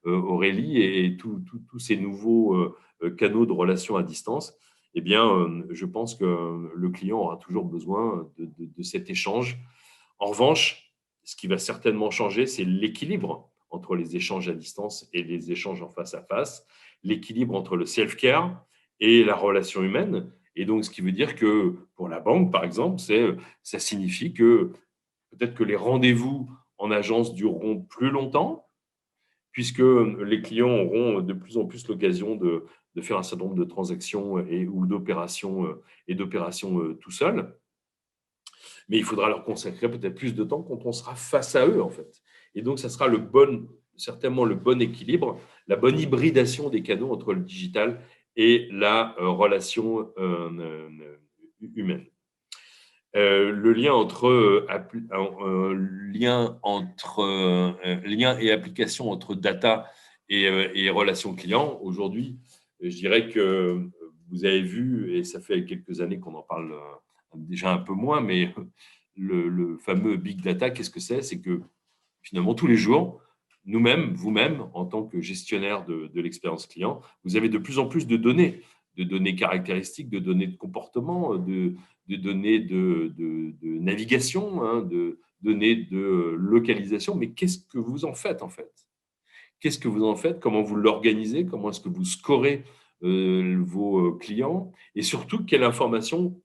Aurélie, et tous ces nouveaux canaux de relations à distance, eh bien, je pense que le client aura toujours besoin de cet échange. En revanche, ce qui va certainement changer, c'est l'équilibre entre les échanges à distance et les échanges en face à face, l'équilibre entre le self-care et la relation humaine. Et donc, ce qui veut dire que pour la banque, par exemple, ça signifie que peut-être que les rendez-vous en agence dureront plus longtemps, puisque les clients auront de plus en plus l'occasion de faire un certain nombre de transactions ou d'opérations tout seuls. Mais il faudra leur consacrer peut-être plus de temps quand on sera face à eux, en fait. Et donc, ça sera certainement le bon équilibre, la bonne hybridation des canaux entre le digital et la relation humaine. Le lien lien et application entre data et relations clients. Aujourd'hui, je dirais que vous avez vu, et ça fait quelques années qu'on en parle déjà un peu moins, mais le fameux big data, qu'est-ce que c'est? C'est que finalement, tous les jours, nous-mêmes, vous-même, en tant que gestionnaire de l'expérience client, vous avez de plus en plus de données caractéristiques, de données de comportement, de données de navigation, hein, de données de localisation. Mais qu'est-ce que vous en faites, en fait? Qu'est-ce que vous en faites? Comment vous l'organisez? Comment est-ce que vous scorez vos clients? Et surtout, quelle information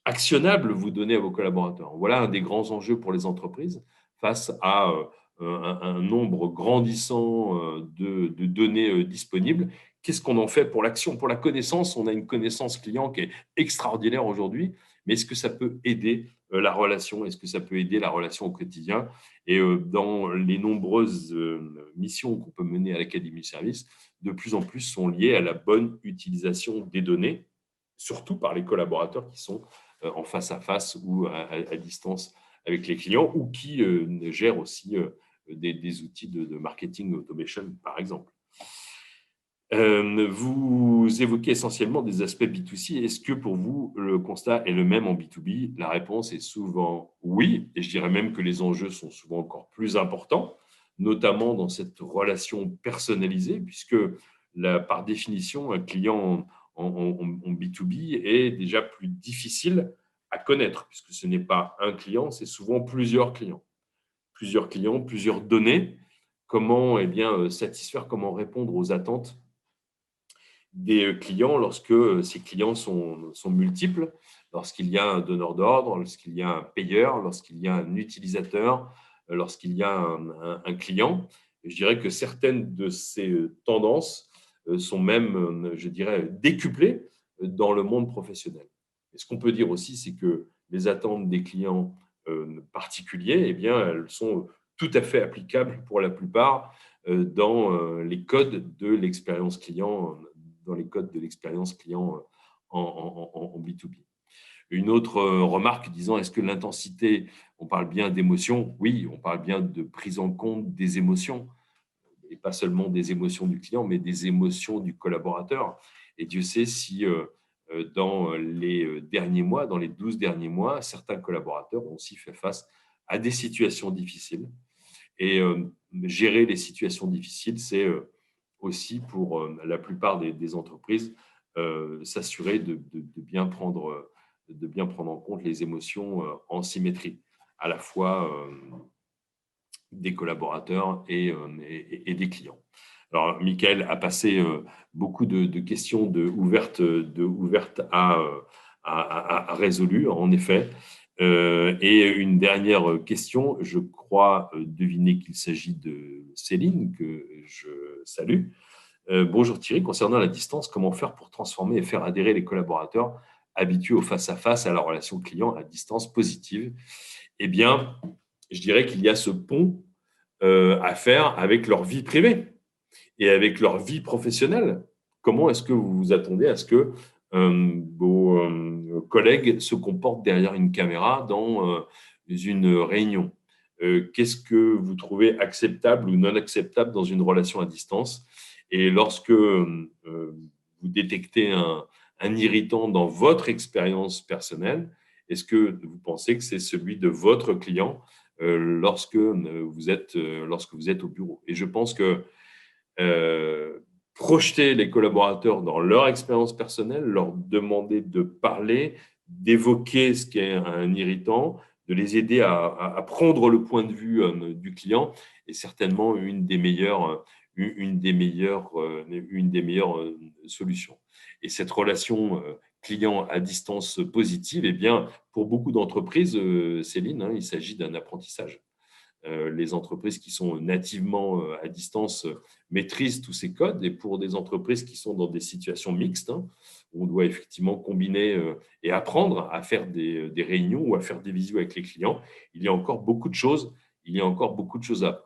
actionnable vous donnez à vos collaborateurs? Voilà un des grands enjeux pour les entreprises face à un nombre grandissant de données disponibles. Qu'est-ce qu'on en fait pour l'action, pour la connaissance? On a une connaissance client qui est extraordinaire aujourd'hui, mais est-ce que ça peut aider la relation? Est-ce que ça peut aider la relation au quotidien? Et dans les nombreuses missions qu'on peut mener à l'Académie Service, de plus en plus sont liées à la bonne utilisation des données, surtout par les collaborateurs qui sont en face à face ou à distance avec les clients, ou qui gèrent aussi des outils de marketing automation, par exemple. Vous évoquez essentiellement des aspects B2C. Est-ce que pour vous, le constat est le même en B2B? La réponse est souvent oui, et je dirais même que les enjeux sont souvent encore plus importants, notamment dans cette relation personnalisée, puisque par définition, un client en B2B est déjà plus difficile à connaître, puisque ce n'est pas un client, c'est souvent plusieurs clients. Plusieurs clients, plusieurs données. Comment satisfaire, comment répondre aux attentes des clients lorsque ces clients sont multiples, lorsqu'il y a un donneur d'ordre, lorsqu'il y a un payeur, lorsqu'il y a un utilisateur, lorsqu'il y a un client. Et je dirais que certaines de ces tendances sont même, je dirais, décuplées dans le monde professionnel. Et ce qu'on peut dire aussi, c'est que les attentes des clients particuliers, eh bien, elles sont tout à fait applicables pour la plupart dans les codes de l'expérience client, en B2B. Une autre remarque disant, est-ce que l'intensité, on parle bien d'émotions? Oui, on parle bien de prise en compte des émotions, et pas seulement des émotions du client, mais des émotions du collaborateur. Et Dieu sait si dans les derniers mois, dans les 12 derniers mois, certains collaborateurs ont aussi fait face à des situations difficiles. Et gérer les situations difficiles, c'est aussi pour la plupart des entreprises s'assurer de bien prendre en compte les émotions en symétrie, à la fois des collaborateurs et des clients. Alors, Michael a passé beaucoup de questions ouvertes à résolues, en effet. Et une dernière question, je crois deviner qu'il s'agit de Céline, que je salue. Bonjour Thierry, concernant la distance, comment faire pour transformer et faire adhérer les collaborateurs habitués au face-à-face à la relation client à distance positive? Eh bien, je dirais qu'il y a ce pont à faire avec leur vie privée et avec leur vie professionnelle. Comment est-ce que vous vous attendez à ce que vos collègues se comportent derrière une caméra dans une réunion? Qu'est-ce que vous trouvez acceptable ou non acceptable dans une relation à distance? Et lorsque vous détectez un irritant dans votre expérience personnelle, est-ce que vous pensez que c'est celui de votre client lorsque vous êtes au bureau? Et je pense que projeter les collaborateurs dans leur expérience personnelle, leur demander de parler, d'évoquer ce qui est un irritant, de les aider à prendre le point de vue du client est certainement une des meilleures solutions. Et cette relation client à distance positive, eh bien, pour beaucoup d'entreprises, Céline, il s'agit d'un apprentissage. Les entreprises qui sont nativement à distance maîtrisent tous ces codes. Et pour des entreprises qui sont dans des situations mixtes, où on doit effectivement combiner et apprendre à faire des réunions ou à faire des visios avec les clients, il y a encore beaucoup de choses.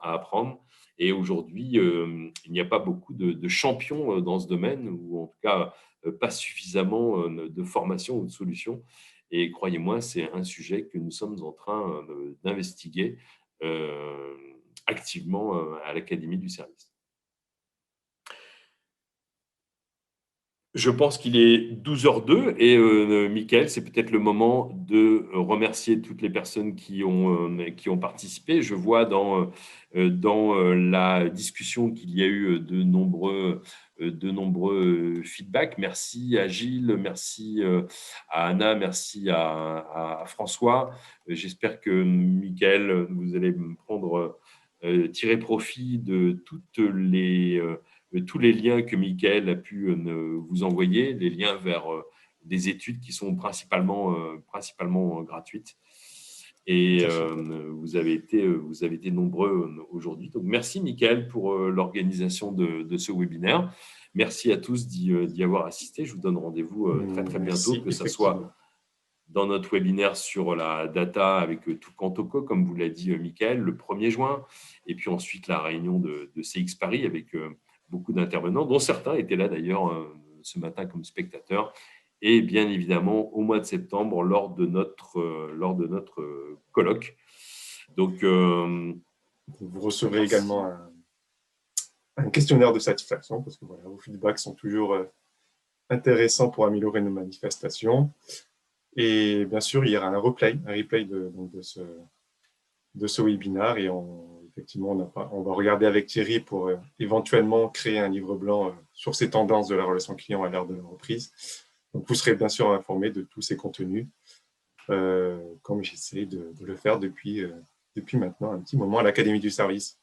À apprendre. Et aujourd'hui, il n'y a pas beaucoup de champions dans ce domaine, ou en tout cas pas suffisamment de formation ou de solutions. Et croyez-moi, c'est un sujet que nous sommes en train d'investiguer activement à l'Académie du service. Je pense qu'il est 12h02 et Mickaël, c'est peut-être le moment de remercier toutes les personnes qui ont participé. Je vois dans la discussion qu'il y a eu de nombreux feedbacks. Merci à Gilles, merci à Anna, merci à François. J'espère que Mickaël, vous allez tirer profit de tous les liens que Mickaël a pu vous envoyer, les liens vers des études qui sont principalement gratuites. Et vous avez été nombreux aujourd'hui. Donc, merci Mickaël pour l'organisation de ce webinaire. Merci à tous d'y avoir assisté. Je vous donne rendez-vous très, très bientôt, que ce soit dans notre webinaire sur la data avec Toucan-Toco, comme vous l'a dit Mickaël, le 1er juin, et puis ensuite la réunion de CX Paris avec beaucoup d'intervenants, dont certains étaient là d'ailleurs ce matin comme spectateurs, et bien évidemment au mois de septembre lors de notre colloque. Donc, vous recevrez également un questionnaire de satisfaction, parce que voilà, vos feedbacks sont toujours intéressants pour améliorer nos manifestations. Et bien sûr, il y aura un replay de ce webinaire, et effectivement, on va regarder avec Thierry pour éventuellement créer un livre blanc sur ces tendances de la relation client à l'ère de la reprise. Donc, vous serez bien sûr informé de tous ces contenus, comme j'essaie de le faire depuis maintenant un petit moment à l'Académie du service.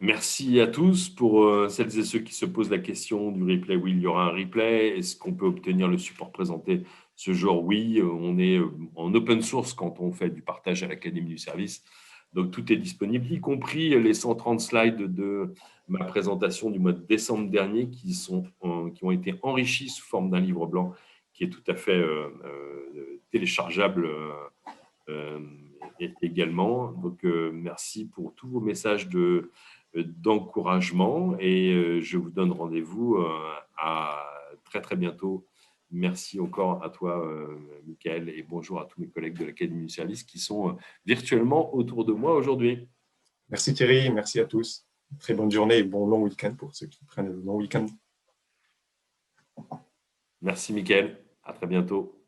Merci à tous. Pour celles et ceux qui se posent la question du replay, oui, il y aura un replay. Est-ce qu'on peut obtenir le support présenté ce jour? Oui, on est en open source quand on fait du partage à l'Académie du service. Donc, tout est disponible, y compris les 130 slides de ma présentation du mois de décembre dernier qui ont été enrichis sous forme d'un livre blanc qui est tout à fait téléchargeable également. Donc, merci pour tous vos messages d'encouragement et je vous donne rendez-vous à très, très bientôt. Merci encore à toi, Mickaël, et bonjour à tous mes collègues de l'Académie du Service qui sont virtuellement autour de moi aujourd'hui. Merci Thierry, merci à tous. Très bonne journée et bon long week-end pour ceux qui prennent le long week-end. Merci, Mickaël. À très bientôt.